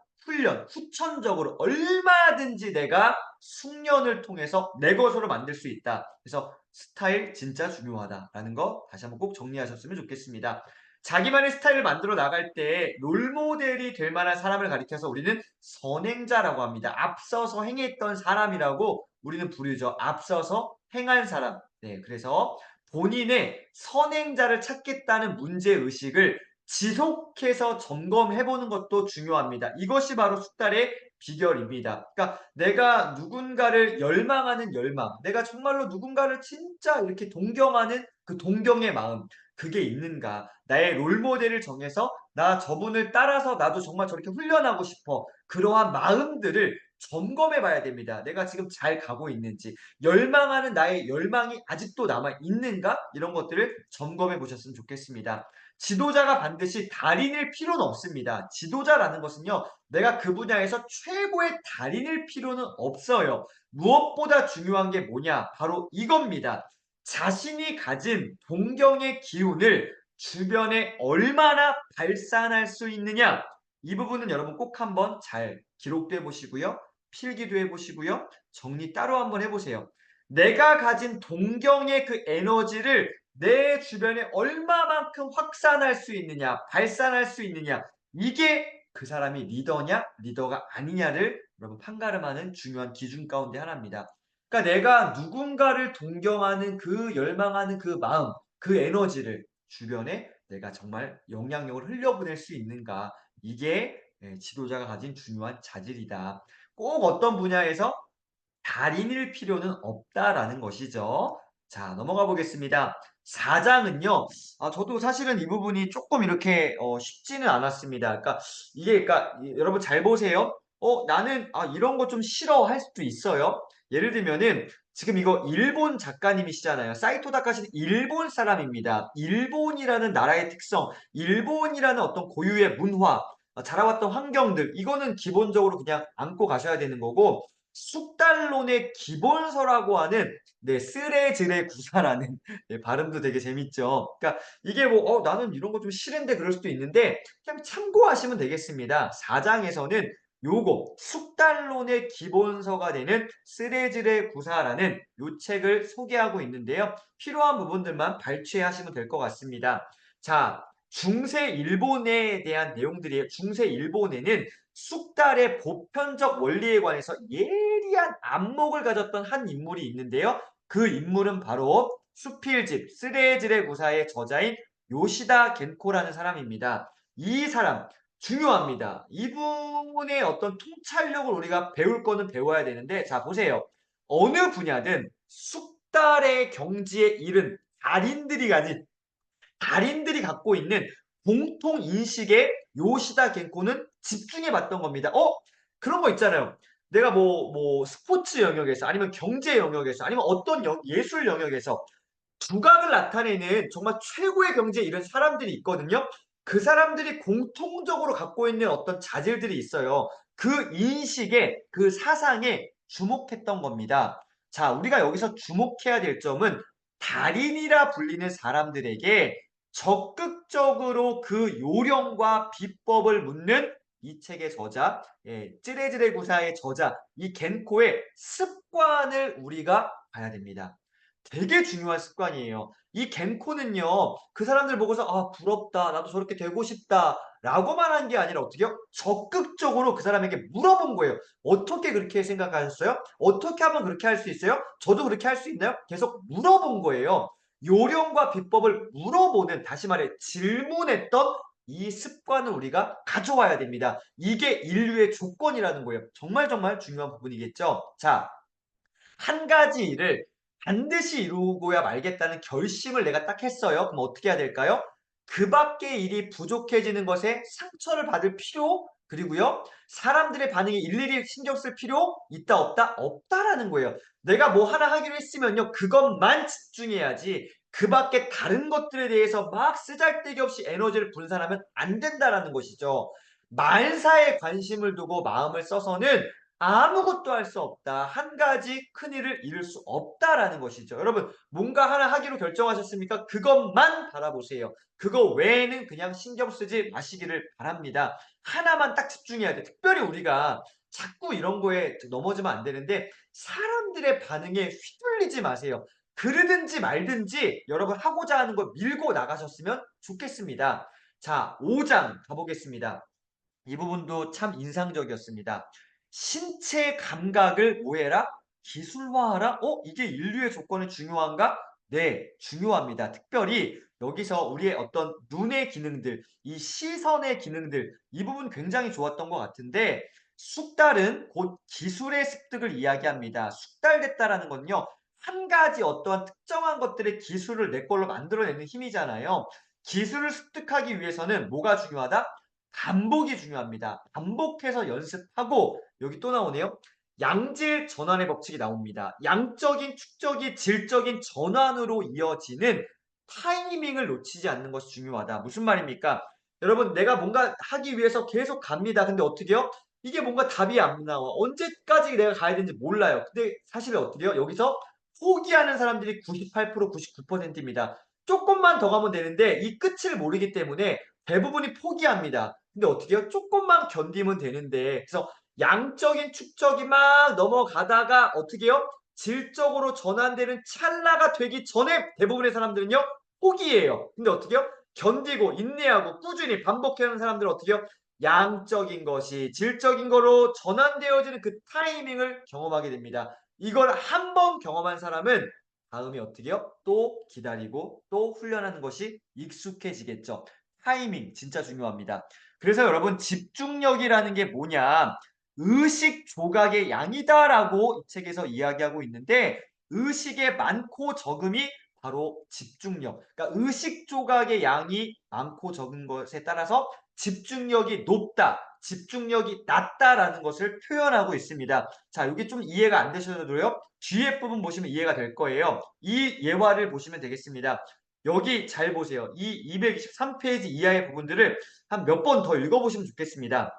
A: 후천적으로 얼마든지 내가 숙련을 통해서 내 것으로 만들 수 있다. 그래서 스타일 진짜 중요하다라는 거 다시 한번 꼭 정리하셨으면 좋겠습니다. 자기만의 스타일을 만들어 나갈 때 롤모델이 될 만한 사람을 가리켜서 우리는 선행자라고 합니다. 앞서서 행했던 사람이라고 우리는 부르죠. 앞서서 행한 사람. 네, 그래서 본인의 선행자를 찾겠다는 문제의식을 지속해서 점검해 보는 것도 중요합니다. 이것이 바로 숙달의 비결입니다. 그러니까 내가 누군가를 열망하는 열망, 내가 정말로 누군가를 진짜 이렇게 동경하는 그 동경의 마음, 그게 있는가? 나의 롤모델을 정해서 나 저분을 따라서 나도 정말 저렇게 훈련하고 싶어. 그러한 마음들을 점검해 봐야 됩니다. 내가 지금 잘 가고 있는지. 열망하는 나의 열망이 아직도 남아 있는가? 이런 것들을 점검해 보셨으면 좋겠습니다. 지도자가 반드시 달인일 필요는 없습니다. 지도자라는 것은요, 내가 그 분야에서 최고의 달인일 필요는 없어요. 무엇보다 중요한 게 뭐냐? 바로 이겁니다. 자신이 가진 동경의 기운을 주변에 얼마나 발산할 수 있느냐? 이 부분은 여러분 꼭 한번 잘 기록돼 보시고요. 필기도 해 보시고요. 정리 따로 한번 해 보세요. 내가 가진 동경의 그 에너지를 내 주변에 얼마만큼 확산할 수 있느냐, 발산할 수 있느냐, 이게 그 사람이 리더냐, 리더가 아니냐를 여러분 판가름하는 중요한 기준 가운데 하나입니다. 그러니까 내가 누군가를 동경하는 그 열망하는 그 마음, 그 에너지를 주변에 내가 정말 영향력을 흘려보낼 수 있는가, 이게 지도자가 가진 중요한 자질이다. 꼭 어떤 분야에서 달인일 필요는 없다라는 것이죠. 자, 넘어가 보겠습니다. 4장은요. 저도 사실은 이 부분이 조금 이렇게 쉽지는 않았습니다. 여러분 잘 보세요. 나는 이런 거 좀 싫어할 수도 있어요. 예를 들면은 지금 이거 일본 작가님이시잖아요. 사이토 다카시는 일본 사람입니다. 일본이라는 나라의 특성, 일본이라는 어떤 고유의 문화, 자라왔던 환경들, 이거는 기본적으로 그냥 안고 가셔야 되는 거고, 숙달론의 기본서라고 하는 쓰레즈레 구사라는 발음도 되게 재밌죠. 그러니까 이게 나는 이런 거 좀 싫은데 그럴 수도 있는데 그냥 참고하시면 되겠습니다. 4장에서는 요거 숙달론의 기본서가 되는 쓰레즈레 구사라는 요 책을 소개하고 있는데요. 필요한 부분들만 발췌하시면 될 것 같습니다. 자, 중세 일본에 대한 내용들이에요. 중세 일본에는 숙달의 보편적 원리에 관해서 예리한 안목을 가졌던 한 인물이 있는데요. 그 인물은 바로 수필집 쓰레즈레 구사의 저자인 요시다 겐코라는 사람입니다. 이 사람 중요합니다. 이분의 어떤 통찰력을 우리가 배울 거는 배워야 되는데 자 보세요. 어느 분야든 숙달의 경지에 이른 달인들이 갖고 있는 공통 인식의 요시다 겐코는 집중해 봤던 겁니다. 그런 거 있잖아요. 내가 스포츠 영역에서 아니면 경제 영역에서 아니면 어떤 예술 영역에서 두각을 나타내는 정말 최고의 경지에 이른 사람들이 있거든요. 그 사람들이 공통적으로 갖고 있는 어떤 자질들이 있어요. 그 인식에, 그 사상에 주목했던 겁니다. 자, 우리가 여기서 주목해야 될 점은 달인이라 불리는 사람들에게 적극적으로 그 요령과 비법을 묻는 이 책의 저자, 찌레지레 구사의 저자, 이 겐코의 습관을 우리가 봐야 됩니다. 되게 중요한 습관이에요. 이 겐코는요, 그 사람들 보고서 아, 부럽다. 나도 저렇게 되고 싶다. 라고만 한 게 아니라 어떻게요? 적극적으로 그 사람에게 물어본 거예요. 어떻게 그렇게 생각하셨어요? 어떻게 하면 그렇게 할 수 있어요? 저도 그렇게 할 수 있나요? 계속 물어본 거예요. 요령과 비법을 물어보는, 다시 말해 질문했던 이 습관을 우리가 가져와야 됩니다. 이게 인류의 조건이라는 거예요. 정말 정말 중요한 부분이겠죠. 자, 한 가지 일을 반드시 이루고야 말겠다는 결심을 내가 딱 했어요. 그럼 어떻게 해야 될까요? 그 밖의 일이 부족해지는 것에 상처를 받을 필요, 그리고요, 사람들의 반응에 일일이 신경 쓸 필요 있다, 없다? 없다라는 거예요. 내가 뭐 하나 하기로 했으면요, 그것만 집중해야지, 그 밖에 다른 것들에 대해서 막 쓰잘데기 없이 에너지를 분산하면 안 된다라는 것이죠. 만사에 관심을 두고 마음을 써서는 아무것도 할 수 없다. 한 가지 큰일을 이룰 수 없다라는 것이죠. 여러분, 뭔가 하나 하기로 결정하셨습니까? 그것만 바라보세요. 그거 외에는 그냥 신경 쓰지 마시기를 바랍니다. 하나만 딱 집중해야 돼. 특별히 우리가 자꾸 이런 거에 넘어지면 안 되는데 사람들의 반응에 휘둘리지 마세요. 그러든지 말든지 여러분 하고자 하는 거 밀고 나가셨으면 좋겠습니다. 자, 5장 가보겠습니다. 이 부분도 참 인상적이었습니다. 신체 감각을 뭐 해라? 기술화하라? 이게 인류의 조건이 중요한가? 네, 중요합니다. 특별히 여기서 우리의 어떤 눈의 기능들, 이 시선의 기능들, 이 부분 굉장히 좋았던 것 같은데 숙달은 곧 기술의 습득을 이야기합니다. 숙달됐다라는 건요. 한 가지 어떠한 특정한 것들의 기술을 내 걸로 만들어내는 힘이잖아요. 기술을 습득하기 위해서는 뭐가 중요하다? 반복이 중요합니다. 반복해서 연습하고 여기 또 나오네요. 양질 전환의 법칙이 나옵니다. 양적인 축적이 질적인 전환으로 이어지는 타이밍을 놓치지 않는 것이 중요하다. 무슨 말입니까? 여러분 내가 뭔가 하기 위해서 계속 갑니다. 근데 어떻게요? 이게 뭔가 답이 안 나와. 언제까지 내가 가야 되는지 몰라요. 근데 사실 어떻게요? 여기서 포기하는 사람들이 98%, 99%입니다. 조금만 더 가면 되는데 이 끝을 모르기 때문에 대부분이 포기합니다. 근데 어떻게 해요? 조금만 견디면 되는데 그래서 양적인 축적이 막 넘어가다가 어떻게 해요? 질적으로 전환되는 찰나가 되기 전에 대부분의 사람들은요 포기해요. 근데 어떻게 해요? 견디고 인내하고 꾸준히 반복하는 사람들은 어떻게 해요? 양적인 것이 질적인 거로 전환되어지는 그 타이밍을 경험하게 됩니다. 이걸 한 번 경험한 사람은 다음에 어떻게 해요? 또 기다리고 또 훈련하는 것이 익숙해지겠죠. 타이밍 진짜 중요합니다. 그래서 여러분 집중력이라는 게 뭐냐? 의식 조각의 양이다라고 이 책에서 이야기하고 있는데 의식의 많고 적음이 바로 집중력. 그러니까 의식 조각의 양이 많고 적은 것에 따라서 집중력이 높다, 집중력이 낮다라는 것을 표현하고 있습니다. 자, 여기 좀 이해가 안 되셔도요. 뒤에 부분 보시면 이해가 될 거예요. 이 예화를 보시면 되겠습니다. 여기 잘 보세요. 이 223페이지 이하의 부분들을 한 몇 번 더 읽어보시면 좋겠습니다.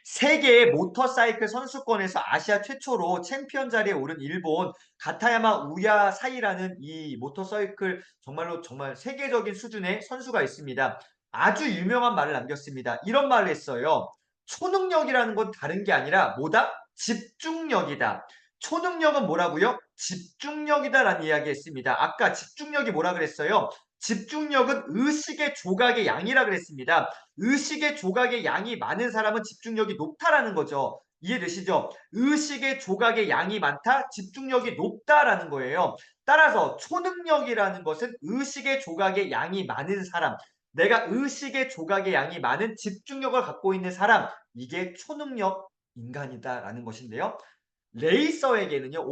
A: 세계 모터사이클 선수권에서 아시아 최초로 챔피언 자리에 오른 일본 가타야마 우야 사이라는 이 모터사이클 정말로 정말 세계적인 수준의 선수가 있습니다. 아주 유명한 말을 남겼습니다. 이런 말을 했어요. 초능력이라는 건 다른 게 아니라 뭐다? 집중력이다. 초능력은 뭐라고요? 집중력이다라는 이야기 했습니다. 아까 집중력이 뭐라 그랬어요? 집중력은 의식의 조각의 양이라 그랬습니다. 의식의 조각의 양이 많은 사람은 집중력이 높다라는 거죠. 이해되시죠? 의식의 조각의 양이 많다, 집중력이 높다라는 거예요. 따라서 초능력이라는 것은 의식의 조각의 양이 많은 사람, 내가 의식의 조각의 양이 많은 집중력을 갖고 있는 사람, 이게 초능력 인간이다라는 것인데요. 레이서에게는요,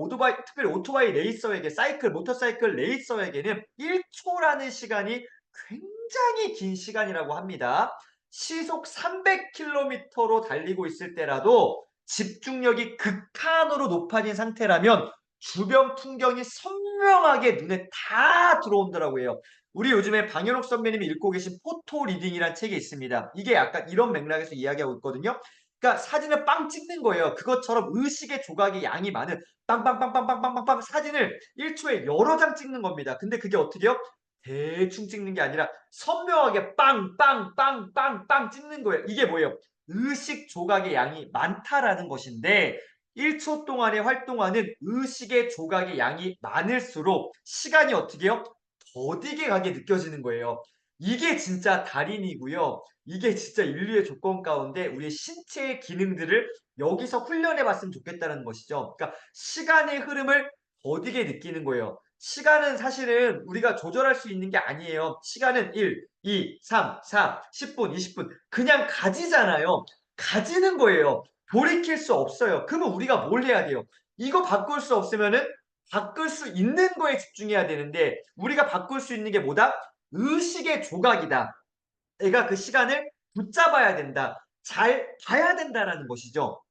A: 특별히 오토바이 레이서에게, 모터사이클 레이서에게는 1초라는 시간이 굉장히 긴 시간이라고 합니다. 시속 300km로 달리고 있을 때라도 집중력이 극한으로 높아진 상태라면 주변 풍경이 선명하게 눈에 다 들어온다라고 해요. 우리 요즘에 방현옥 선배님이 읽고 계신 포토 리딩이라는 책이 있습니다. 이게 약간 이런 맥락에서 이야기하고 있거든요. 그러니까 사진을 빵 찍는 거예요. 그것처럼 의식의 조각의 양이 많은 빵빵빵빵빵빵빵 사진을 1초에 여러 장 찍는 겁니다. 근데 그게 어떻게요? 대충 찍는 게 아니라 선명하게 빵빵빵빵빵 찍는 거예요. 이게 뭐예요? 의식 조각의 양이 많다라는 것인데 1초 동안에 활동하는 의식의 조각의 양이 많을수록 시간이 어떻게 해요? 더디게 가게 느껴지는 거예요. 이게 진짜 달인이고요. 이게 진짜 인류의 조건 가운데 우리의 신체의 기능들을 여기서 훈련해 봤으면 좋겠다는 것이죠. 그러니까 시간의 흐름을 더디게 느끼는 거예요. 시간은 사실은 우리가 조절할 수 있는 게 아니에요. 시간은 1, 2, 3, 4, 10분, 20분 그냥 가지잖아요. 가지는 거예요. 돌이킬 수 없어요. 그러면 우리가 뭘 해야 돼요? 이거 바꿀 수 없으면은 바꿀 수 있는 거에 집중해야 되는데 우리가 바꿀 수 있는 게 뭐다? 의식의 조각이다. 내가 그 시간을 붙잡아야 된다. 잘 봐야 된다라는 것이죠.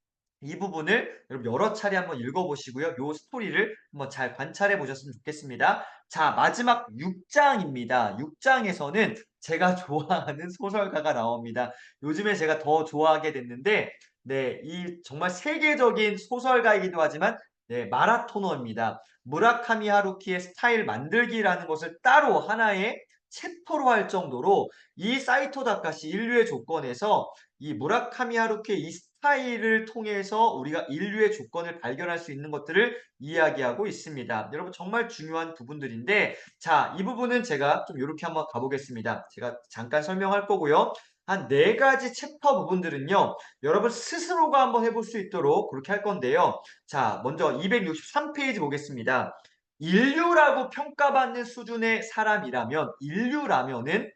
A: 이 부분을 여러분 여러 차례 한번 읽어보시고요. 요 스토리를 한번 잘 관찰해 보셨으면 좋겠습니다. 자, 마지막 6장입니다. 6장에서는 제가 좋아하는 소설가가 나옵니다. 요즘에 제가 더 좋아하게 됐는데, 네, 이 정말 세계적인 소설가이기도 하지만, 네, 마라토너입니다. 무라카미 하루키의 스타일 만들기라는 것을 따로 하나의 챕터로 할 정도로 이 사이토 다카시 인류의 조건에서 이 무라카미 하루키의 이 스타일을 통해서 우리가 인류의 조건을 발견할 수 있는 것들을 이야기하고 있습니다. 여러분 정말 중요한 부분들인데 자, 이 부분은 제가 좀 이렇게 한번 가보겠습니다. 제가 잠깐 설명할 거고요. 한 4가지 챕터 부분들은요. 여러분 스스로가 한번 해볼 수 있도록 그렇게 할 건데요. 자, 먼저 263페이지 보겠습니다. 인류라고 평가받는 수준의 사람이라면 인류라면은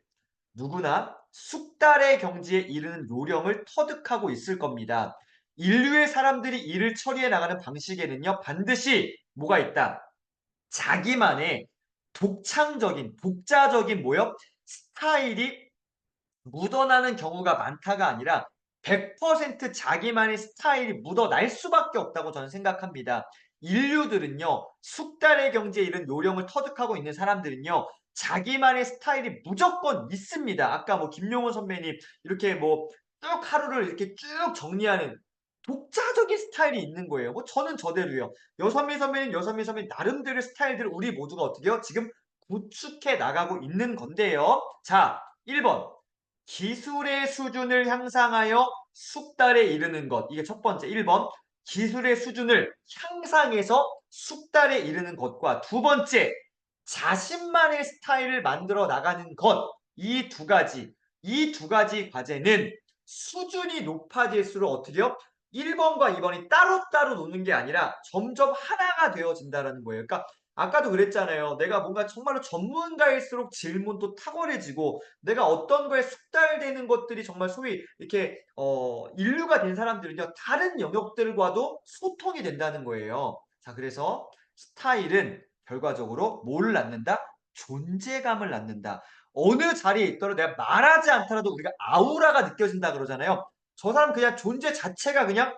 A: 누구나 숙달의 경지에 이르는 요령을 터득하고 있을 겁니다. 인류의 사람들이 일을 처리해 나가는 방식에는요, 반드시 뭐가 있다? 자기만의 독창적인, 독자적인 뭐요? 스타일이 묻어나는 경우가 많다가 아니라 100% 자기만의 스타일이 묻어날 수밖에 없다고 저는 생각합니다. 인류들은요, 숙달의 경지에 이른 요령을 터득하고 있는 사람들은요, 자기만의 스타일이 무조건 있습니다. 아까 뭐 김용훈 선배님 이렇게 뭐 쭉 하루를 이렇게 쭉 정리하는 독자적인 스타일이 있는 거예요. 뭐 저는 저대로요. 여선미 선배님, 여선미 선배님 나름대로의 스타일들을 우리 모두가 어떻게 해요? 지금 구축해 나가고 있는 건데요. 자, 1번. 기술의 수준을 향상하여 숙달에 이르는 것. 이게 첫 번째. 1번. 기술의 수준을 향상해서 숙달에 이르는 것과 두 번째. 자신만의 스타일을 만들어 나가는 것. 이 두 가지. 이 두 가지 과제는 수준이 높아질수록 어떻게 해요? 1번과 2번이 따로따로 노는 게 아니라 점점 하나가 되어진다는 거예요. 그러니까 아까도 그랬잖아요. 내가 뭔가 정말로 전문가일수록 질문도 탁월해지고 내가 어떤 거에 숙달되는 것들이 정말 소위 이렇게 인류가 된 사람들은요. 다른 영역들과도 소통이 된다는 거예요. 자, 그래서 스타일은 결과적으로 뭐를 낳는다? 존재감을 낳는다. 어느 자리에 있더라도 내가 말하지 않더라도 우리가 아우라가 느껴진다 그러잖아요. 저 사람 그냥 존재 자체가 그냥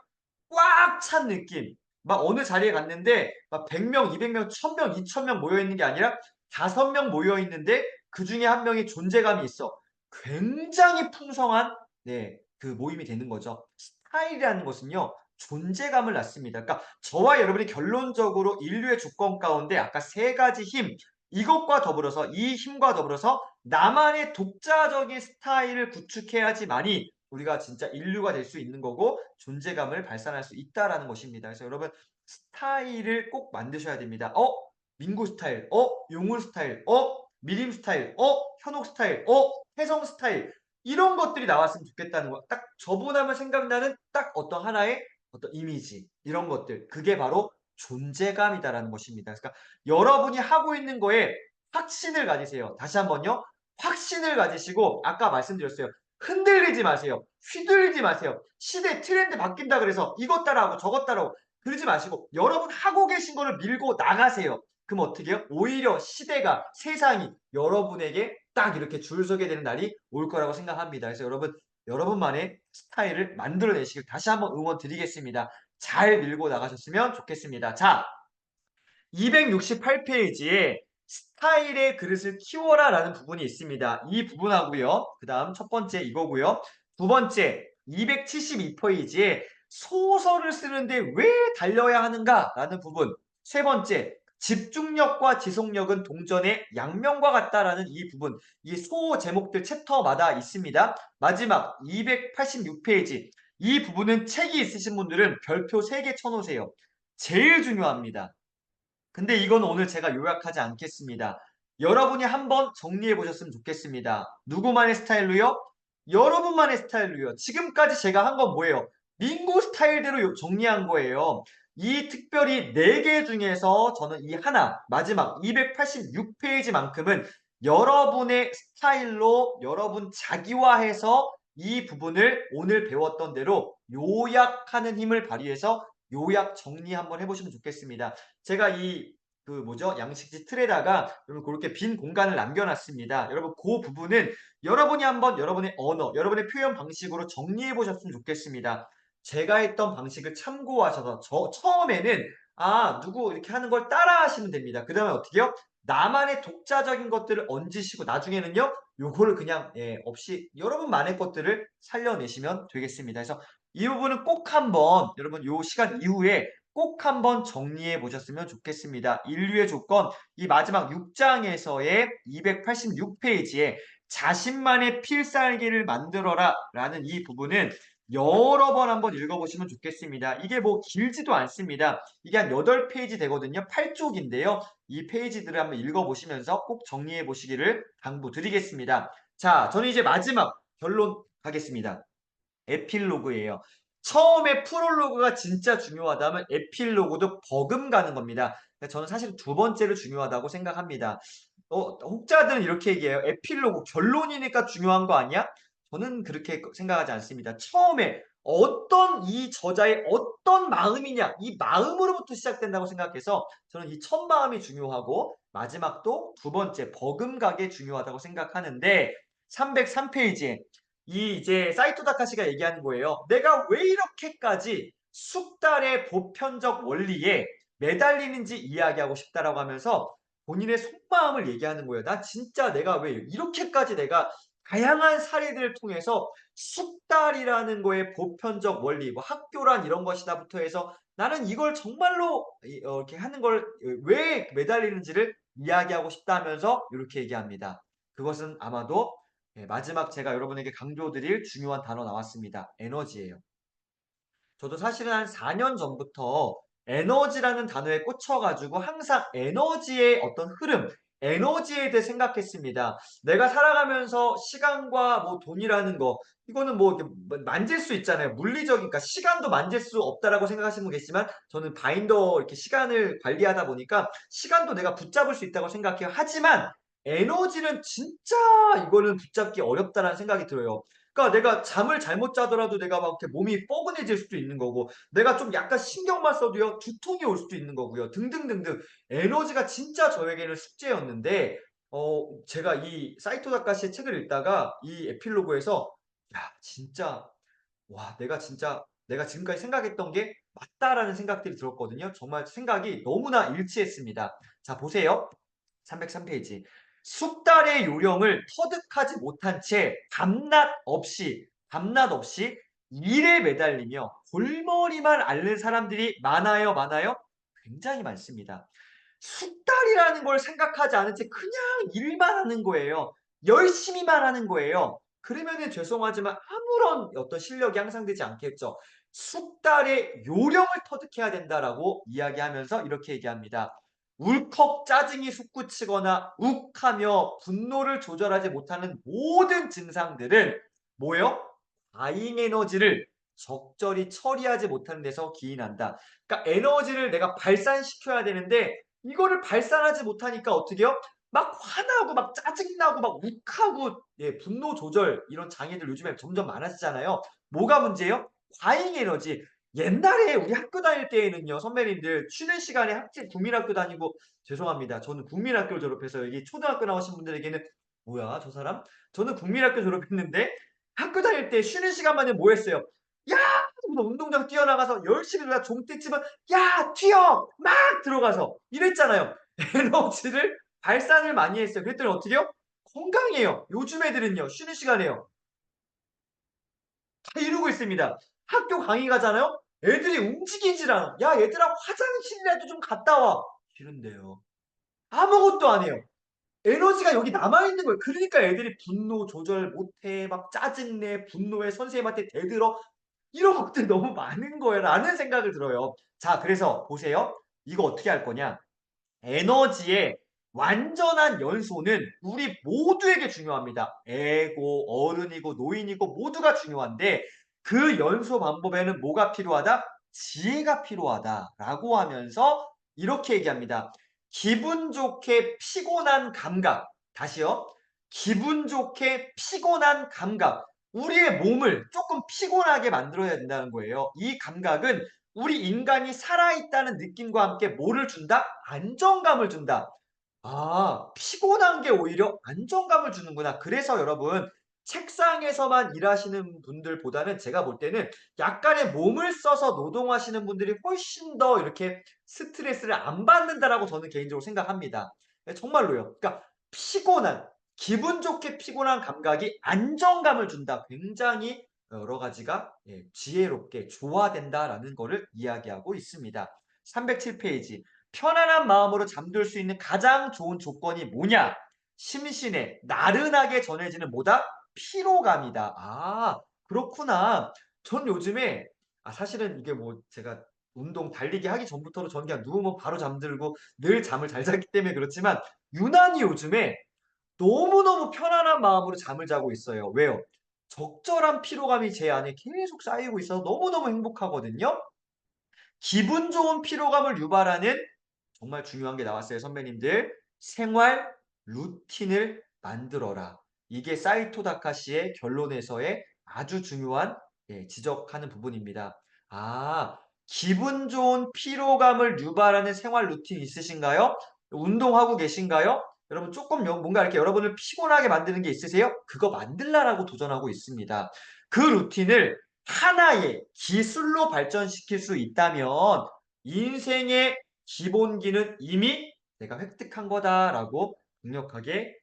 A: 꽉 찬 느낌. 막 어느 자리에 갔는데 막 100명, 200명, 1000명, 2000명 모여 있는 게 아니라 5명 모여 있는데 그중에 한 명이 존재감이 있어. 굉장히 풍성한 네, 그 모임이 되는 거죠. 스타일이라는 것은요. 존재감을 낳습니다. 그러니까 저와 여러분이 결론적으로 인류의 조건 가운데 아까 3가지 힘 이것과 더불어서 이 힘과 더불어서 나만의 독자적인 스타일을 구축해야지만이 우리가 진짜 인류가 될 수 있는 거고 존재감을 발산할 수 있다라는 것입니다. 그래서 여러분 스타일을 꼭 만드셔야 됩니다. 민구 스타일, 용훈 스타일, 미림 스타일, 현옥 스타일, 혜성 스타일 이런 것들이 나왔으면 좋겠다는 거. 딱 저분하면 생각나는 딱 어떤 하나의 어떤 이미지 이런 것들 그게 바로 존재감이다라는 것입니다. 그러니까 여러분이 하고 있는 거에 확신을 가지세요. 다시 한번요. 확신을 가지시고 아까 말씀드렸어요. 흔들리지 마세요. 휘둘리지 마세요. 시대 트렌드 바뀐다 그래서 이것 따라하고 저것 따라하고 그러지 마시고 여러분 하고 계신 거를 밀고 나가세요. 그럼 어떻게 해요? 오히려 시대가 세상이 여러분에게 딱 이렇게 줄 서게 되는 날이 올 거라고 생각합니다. 그래서 여러분 여러분만의 스타일을 만들어내시길 다시 한번 응원 드리겠습니다. 잘 밀고 나가셨으면 좋겠습니다. 자, 268페이지에 스타일의 그릇을 키워라라는 부분이 있습니다. 이 부분하고요. 그다음 첫 번째 이거고요. 두 번째 272페이지에 소설을 쓰는데 왜 달려야 하는가라는 부분. 세 번째 집중력과 지속력은 동전의 양면과 같다라는 이 부분. 이 소 제목들 챕터마다 있습니다. 마지막 286페이지. 이 부분은 책이 있으신 분들은 별표 3개 쳐놓으세요. 제일 중요합니다. 근데 이건 오늘 제가 요약하지 않겠습니다. 여러분이 한번 정리해 보셨으면 좋겠습니다. 누구만의 스타일로요? 여러분만의 스타일로요. 지금까지 제가 한 건 뭐예요? 민구 스타일대로 정리한 거예요. 이 특별히 4개 중에서 저는 이 하나, 마지막 286페이지만큼은 여러분의 스타일로 여러분 자기화해서 이 부분을 오늘 배웠던 대로 요약하는 힘을 발휘해서 요약 정리 한번 해보시면 좋겠습니다. 제가 그 뭐죠? 양식지 틀에다가 여러분 그렇게 빈 공간을 남겨놨습니다. 여러분 그 부분은 여러분이 한번 여러분의 언어, 여러분의 표현 방식으로 정리해 보셨으면 좋겠습니다. 제가 했던 방식을 참고하셔서 처음에는 누구 이렇게 하는 걸 따라 하시면 됩니다. 그 다음에 어떻게 해요? 나만의 독자적인 것들을 얹으시고 나중에는요. 요거를 그냥 없이 여러분만의 것들을 살려내시면 되겠습니다. 그래서 이 부분은 꼭 한번 여러분 요 시간 이후에 꼭 한번 정리해 보셨으면 좋겠습니다. 인류의 조건 이 마지막 6장에서의 286페이지에 자신만의 필살기를 만들어라 라는 이 부분은 여러 번 한번 읽어보시면 좋겠습니다. 이게 뭐 길지도 않습니다. 이게 한 8페이지 되거든요. 8쪽인데요. 이 페이지들을 한번 읽어보시면서 꼭 정리해 보시기를 당부드리겠습니다. 자, 저는 이제 마지막 결론 가겠습니다. 에필로그예요. 처음에 프롤로그가 진짜 중요하다면 에필로그도 버금가는 겁니다. 저는 사실 두 번째를 중요하다고 생각합니다. 혹자들은 이렇게 얘기해요. 에필로그 결론이니까 중요한 거 아니야? 저는 그렇게 생각하지 않습니다. 처음에 어떤 이 저자의 어떤 마음이냐 이 마음으로부터 시작된다고 생각해서 저는 이 첫 마음이 중요하고 마지막도 두 번째 버금가게 중요하다고 생각하는데 303페이지에 이 이제 사이토 다카시가 얘기하는 거예요. 내가 왜 이렇게까지 숙달의 보편적 원리에 매달리는지 이야기하고 싶다라고 하면서 본인의 속마음을 얘기하는 거예요. 나 진짜 내가 왜 이렇게까지 내가 다양한 사례들을 통해서 숙달이라는 거의 보편적 원리, 뭐 학교란 이런 것이다부터 해서 나는 이걸 정말로 이렇게 하는 걸 왜 매달리는지를 이야기하고 싶다 하면서 이렇게 얘기합니다. 그것은 아마도 마지막 제가 여러분에게 강조드릴 중요한 단어 나왔습니다. 에너지예요. 저도 사실은 한 4년 전부터 에너지라는 단어에 꽂혀가지고 항상 에너지의 어떤 흐름, 에너지에 대해 생각했습니다. 내가 살아가면서 시간과 뭐 돈이라는 거, 이거는 뭐 이렇게 만질 수 있잖아요. 물리적이니까 시간도 만질 수 없다라고 생각하시는 분 계시지만 저는 바인더 이렇게 시간을 관리하다 보니까 시간도 내가 붙잡을 수 있다고 생각해요. 하지만 에너지는 진짜 이거는 붙잡기 어렵다라는 생각이 들어요. 그러니까 내가 잠을 잘못 자더라도 내가 막 이렇게 몸이 뻐근해질 수도 있는 거고 내가 좀 약간 신경만 써도요 두통이 올 수도 있는 거고요 등등등등 에너지가 진짜 저에게는 숙제였는데 제가 이 사이토 다카시의 책을 읽다가 이 에필로그에서 야 진짜 와 내가 진짜 내가 지금까지 생각했던 게 맞다라는 생각들이 들었거든요. 정말 생각이 너무나 일치했습니다. 자 보세요. 303페이지. 숙달의 요령을 터득하지 못한 채 밤낮 없이 일에 매달리며 골머리만 앓는 사람들이 많아요, 많아요? 굉장히 많습니다. 숙달이라는 걸 생각하지 않은 채 그냥 일만 하는 거예요. 열심히만 하는 거예요. 그러면은 죄송하지만 아무런 어떤 실력이 향상되지 않겠죠. 숙달의 요령을 터득해야 된다라고 이야기하면서 이렇게 얘기합니다. 울컥 짜증이 솟구치거나 욱하며 분노를 조절하지 못하는 모든 증상들은 뭐예요? 과잉 에너지를 적절히 처리하지 못하는 데서 기인한다. 그러니까 에너지를 내가 발산시켜야 되는데 이거를 발산하지 못하니까 어떻게 해요? 막 화나고 막 짜증나고 막 욱하고 분노 조절 이런 장애들 요즘에 점점 많아지잖아요. 뭐가 문제예요? 과잉 에너지. 옛날에 우리 학교 다닐 때에는요, 선배님들 쉬는 시간에 국민학교 다니고 죄송합니다. 저는 국민학교를 졸업해서 여기 초등학교 나오신 분들에게는 "뭐야 저 사람?" 저는 국민학교 졸업했는데 학교 다닐 때 쉬는 시간만에 뭐 했어요? "야!" 하고서 운동장 뛰어나가서 열심히 놀다 종대 치면 "야 튀어!" 막 들어가서 이랬잖아요. 에너지를 발산을 많이 했어요. 그랬더니 어떻게 해요? 건강해요. 요즘 애들은요, 쉬는 시간에요. 다 이러고 있습니다. 학교 강의 가잖아요? 애들이 움직이질 않아. "야 얘들아 화장실이라도 좀 갔다 와." 싫은데요. 아무것도 안 해요. 에너지가 여기 남아 있는 거예요. 그러니까 애들이 분노 조절 못해 막 짜증내 분노해 선생님한테 대들어 이런 것들이 너무 많은 거예요라는 생각을 들어요. 자 그래서 보세요. 이거 어떻게 할 거냐. 에너지의 완전한 연소는 우리 모두에게 중요합니다. 애고 어른이고 노인이고 모두가 중요한데 그 연소 방법에는 뭐가 필요하다? 지혜가 필요하다라고 하면서 이렇게 얘기합니다. 기분 좋게 피곤한 감각. 다시요. 기분 좋게 피곤한 감각. 우리의 몸을 조금 피곤하게 만들어야 된다는 거예요. 이 감각은 우리 인간이 살아있다는 느낌과 함께 뭐를 준다? 안정감을 준다. 아 피곤한 게 오히려 안정감을 주는구나. 그래서 여러분 책상에서만 일하시는 분들보다는 제가 볼 때는 약간의 몸을 써서 노동하시는 분들이 훨씬 더 이렇게 스트레스를 안 받는다라고 저는 개인적으로 생각합니다. 예 정말로요. 그러니까 피곤한 기분 좋게 피곤한 감각이 안정감을 준다. 굉장히 여러 가지가 지혜롭게 조화된다라는 거를 이야기하고 있습니다. 307 페이지. 편안한 마음으로 잠들 수 있는 가장 좋은 조건이 뭐냐? 심신에 나른하게 전해지는 뭐다? 피로감이다. 아, 그렇구나. 전 요즘에 사실은 이게 뭐 제가 운동 달리기 하기 전부터도 전 그냥 누우면 바로 잠들고 늘 잠을 잘 잤기 때문에 그렇지만 유난히 요즘에 너무너무 편안한 마음으로 잠을 자고 있어요. 왜요? 적절한 피로감이 제 안에 계속 쌓이고 있어서 너무너무 행복하거든요. 기분 좋은 피로감을 유발하는 정말 중요한 게 나왔어요, 선배님들. 생활 루틴을 만들어라. 이게 사이토 다카시의 결론에서의 아주 중요한 지적하는 부분입니다. 아, 기분 좋은 피로감을 유발하는 생활 루틴 있으신가요? 운동하고 계신가요? 여러분 조금 뭔가 이렇게 여러분을 피곤하게 만드는 게 있으세요? 그거 만들라라고 도전하고 있습니다. 그 루틴을 하나의 기술로 발전시킬 수 있다면 인생의 기본기는 이미 내가 획득한 거다라고 강력하게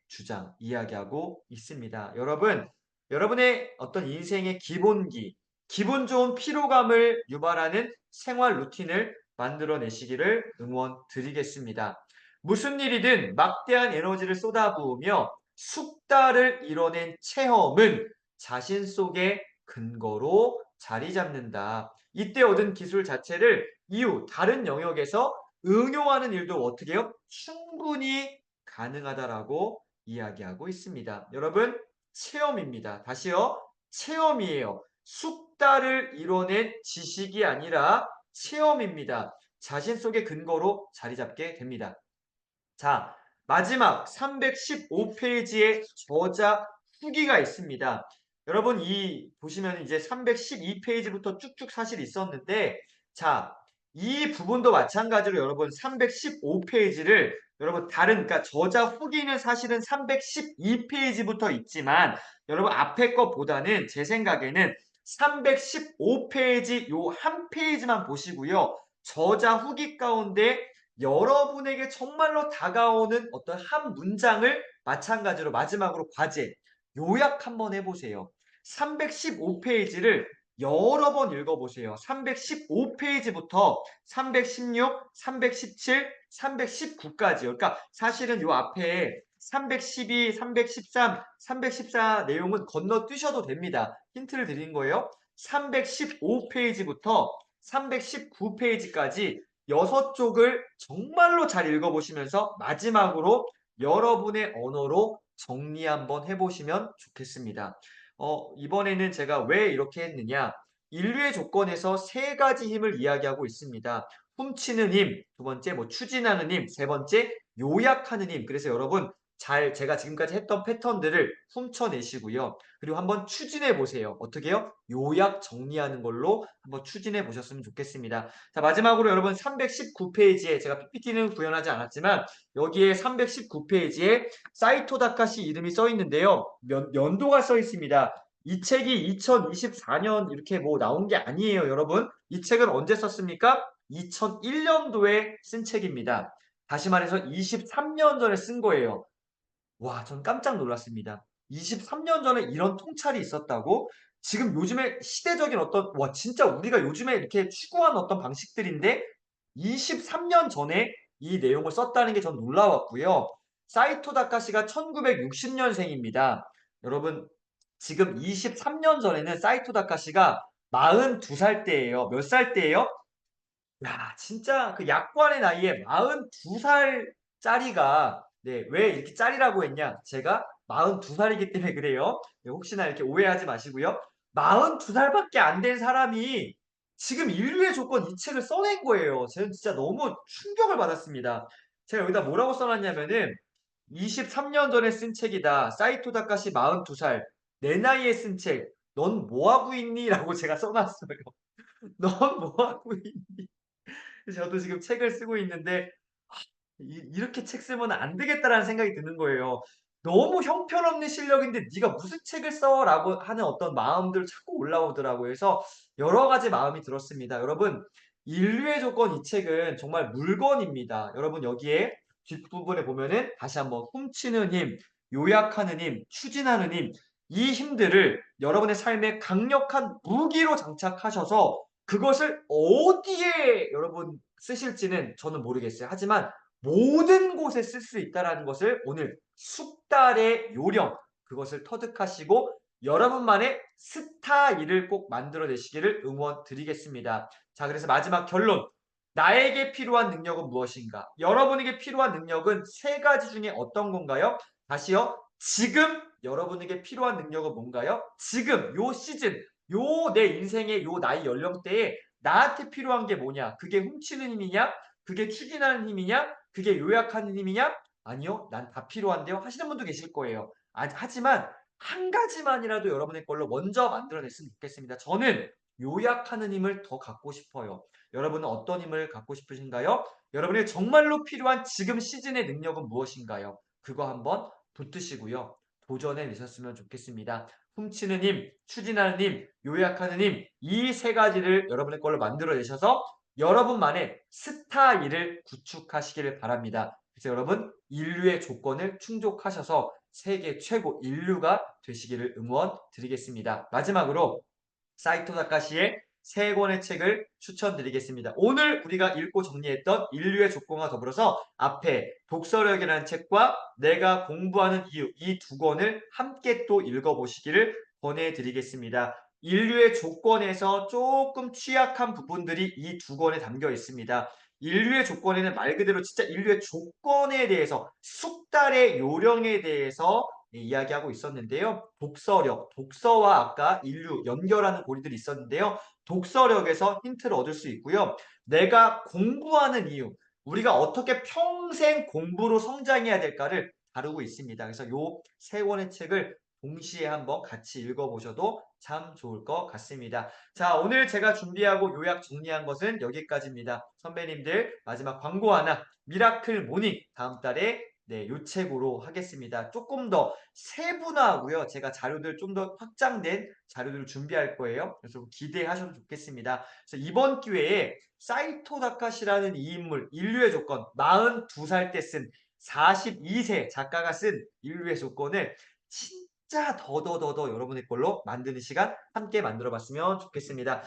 A: 이야기하고 있습니다. 여러분, 여러분의 어떤 인생의 기본기, 기분 좋은 피로감을 유발하는 생활 루틴을 만들어내시기를 응원드리겠습니다. 무슨 일이든 막대한 에너지를 쏟아부으며 숙달을 이뤄낸 체험은 자신 속의 근거로 자리 잡는다. 이때 얻은 기술 자체를 이후 다른 영역에서 응용하는 일도 어떻게 해요? 충분히 가능하다라고 이야기하고 있습니다. 여러분, 체험입니다. 다시요. 체험이에요. 숙달을 이뤄낸 지식이 아니라 체험입니다. 자신 속의 근거로 자리 잡게 됩니다. 자, 마지막 315 페이지에 저자 후기가 있습니다. 여러분 이 보시면 이제 312 페이지부터 쭉쭉 사실 있었는데 자, 이 부분도 마찬가지로 여러분 315 페이지를 여러분 그러니까 저자 후기는 사실은 312 페이지부터 있지만 여러분 앞에 것보다는 제 생각에는 315 페이지 요 한 페이지만 보시고요. 저자 후기 가운데 여러분에게 정말로 다가오는 어떤 한 문장을 마찬가지로 마지막으로 과제, 요약 한번 해보세요. 315 페이지를 여러 번 읽어보세요. 315 페이지부터 316, 317, 319까지요. 그러니까 사실은 요 앞에 312, 313, 314 내용은 건너뛰셔도 됩니다. 힌트를 드린 거예요. 315 페이지부터 319 페이지까지 6쪽을 정말로 잘 읽어보시면서 마지막으로 여러분의 언어로 정리 한번 해보시면 좋겠습니다. 이번에는 제가 왜 이렇게 했느냐. 인류의 조건에서 세 가지 힘을 이야기하고 있습니다. 훔치는 힘, 두 번째 추진하는 힘, 세 번째 요약하는 힘. 그래서 여러분 잘 제가 지금까지 했던 패턴들을 훔쳐내시고요. 그리고 한번 추진해 보세요. 어떻게 요 요약 정리하는 걸로 한번 추진해 보셨으면 좋겠습니다. 자, 마지막으로 여러분 319 페이지에 제가 PPT는 구현하지 않았지만 여기에 319 페이지에 사이토 다카시 이름이 써 있는데요. 연도가 써 있습니다. 이 책이 2024년 이렇게 뭐 나온 게 아니에요, 여러분. 이 책은 언제 썼습니까? 2001년도에 쓴 책입니다. 다시 말해서 23년 전에 쓴 거예요. 와, 전 깜짝 놀랐습니다. 23년 전에 이런 통찰이 있었다고? 지금 요즘에 시대적인 어떤, 와, 진짜 우리가 요즘에 이렇게 추구하는 어떤 방식들인데 23년 전에 이 내용을 썼다는 게 전 놀라웠고요. 사이토 다카시가 1960년생입니다. 여러분, 지금 23년 전에는 사이토 다카시가 42살 때예요. 몇 살 때예요? 야, 진짜 그 약관의 나이에 42 살짜리가, 네, 왜 이렇게 짤이라고 했냐? 제가 42 살이기 때문에 그래요. 네, 혹시나 이렇게 오해하지 마시고요. 42 살밖에 안 된 사람이 지금 인류의 조건 이 책을 써낸 거예요. 저는 진짜 너무 충격을 받았습니다. 제가 여기다 뭐라고 써 놨냐면은 23년 전에 쓴 책이다. 사이토 다카시 42 살. 내 나이에 쓴 책. 넌 뭐 하고 있니? 라고 제가 써 놨어요. 넌 뭐 하고 있니? 그래서 저도 지금 책을 쓰고 있는데 이렇게 책 쓰면 안 되겠다라는 생각이 드는 거예요. 너무 형편없는 실력인데 네가 무슨 책을 써라고 하는 어떤 마음들 자꾸 올라오더라고요. 그래서 여러 가지 마음이 들었습니다. 여러분, 인류의 조건 이 책은 정말 물건입니다. 여러분 여기에 뒷부분에 보면은 다시 한번 훔치는 힘, 요약하는 힘, 추진하는 힘, 이 힘들을 여러분의 삶에 강력한 무기로 장착하셔서 그것을 어디에 여러분 쓰실지는 저는 모르겠어요. 하지만 모든 곳에 쓸 수 있다라는 것을 오늘 숙달의 요령, 그것을 터득하시고 여러분만의 스타일을 꼭 만들어내시기를 응원드리겠습니다. 자, 그래서 마지막 결론. 나에게 필요한 능력은 무엇인가? 여러분에게 필요한 능력은 세 가지 중에 어떤 건가요? 다시요. 지금 여러분에게 필요한 능력은 뭔가요? 지금 요 시즌, 요 내 인생의 요 나이 연령대에 나한테 필요한 게 뭐냐? 그게 훔치는 힘이냐? 그게 추진하는 힘이냐? 그게 요약하는 힘이냐? 아니요. 난 다 필요한데요. 하시는 분도 계실 거예요. 하지만 한 가지만이라도 여러분의 걸로 먼저 만들어냈으면 좋겠습니다. 저는 요약하는 힘을 더 갖고 싶어요. 여러분은 어떤 힘을 갖고 싶으신가요? 여러분의 정말로 필요한 지금 시즌의 능력은 무엇인가요? 그거 한번 붙드시고요. 도전해 내셨으면 좋겠습니다. 훔치는 힘, 추진하는 힘, 요약하는 힘, 이 세 가지를 여러분의 걸로 만들어 내셔서 여러분만의 스타일을 구축하시기를 바랍니다. 그래서 여러분 인류의 조건을 충족하셔서 세계 최고 인류가 되시기를 응원드리겠습니다. 마지막으로 사이토 다카시의 세 권의 책을 추천드리겠습니다. 오늘 우리가 읽고 정리했던 인류의 조건과 더불어서 앞에 독서력이라는 책과 내가 공부하는 이유 이 두 권을 함께 또 읽어보시기를 권해드리겠습니다. 인류의 조건에서 조금 취약한 부분들이 이 두 권에 담겨 있습니다. 인류의 조건에는 말 그대로 진짜 인류의 조건에 대해서 숙달의 요령에 대해서 이야기하고 있었는데요. 독서력, 독서와 아까 인류 연결하는 고리들이 있었는데요. 독서력에서 힌트를 얻을 수 있고요. 내가 공부하는 이유, 우리가 어떻게 평생 공부로 성장해야 될까를 다루고 있습니다. 그래서 요 세 권의 책을 동시에 한번 같이 읽어보셔도 참 좋을 것 같습니다. 자, 오늘 제가 준비하고 요약 정리한 것은 여기까지입니다. 선배님들 마지막 광고 하나, 미라클 모닝 다음 달에 네, 요 책으로 하겠습니다. 조금 더 세분화하고요. 제가 자료들 좀 더 확장된 자료들을 준비할 거예요. 그래서 기대하셔도 좋겠습니다. 그래서 이번 기회에 사이토 다카시라는 이 인물, 인류의 조건, 42살 때 쓴 42세 작가가 쓴 인류의 조건을 진짜 더더더더 여러분의 걸로 만드는 시간 함께 만들어 봤으면 좋겠습니다.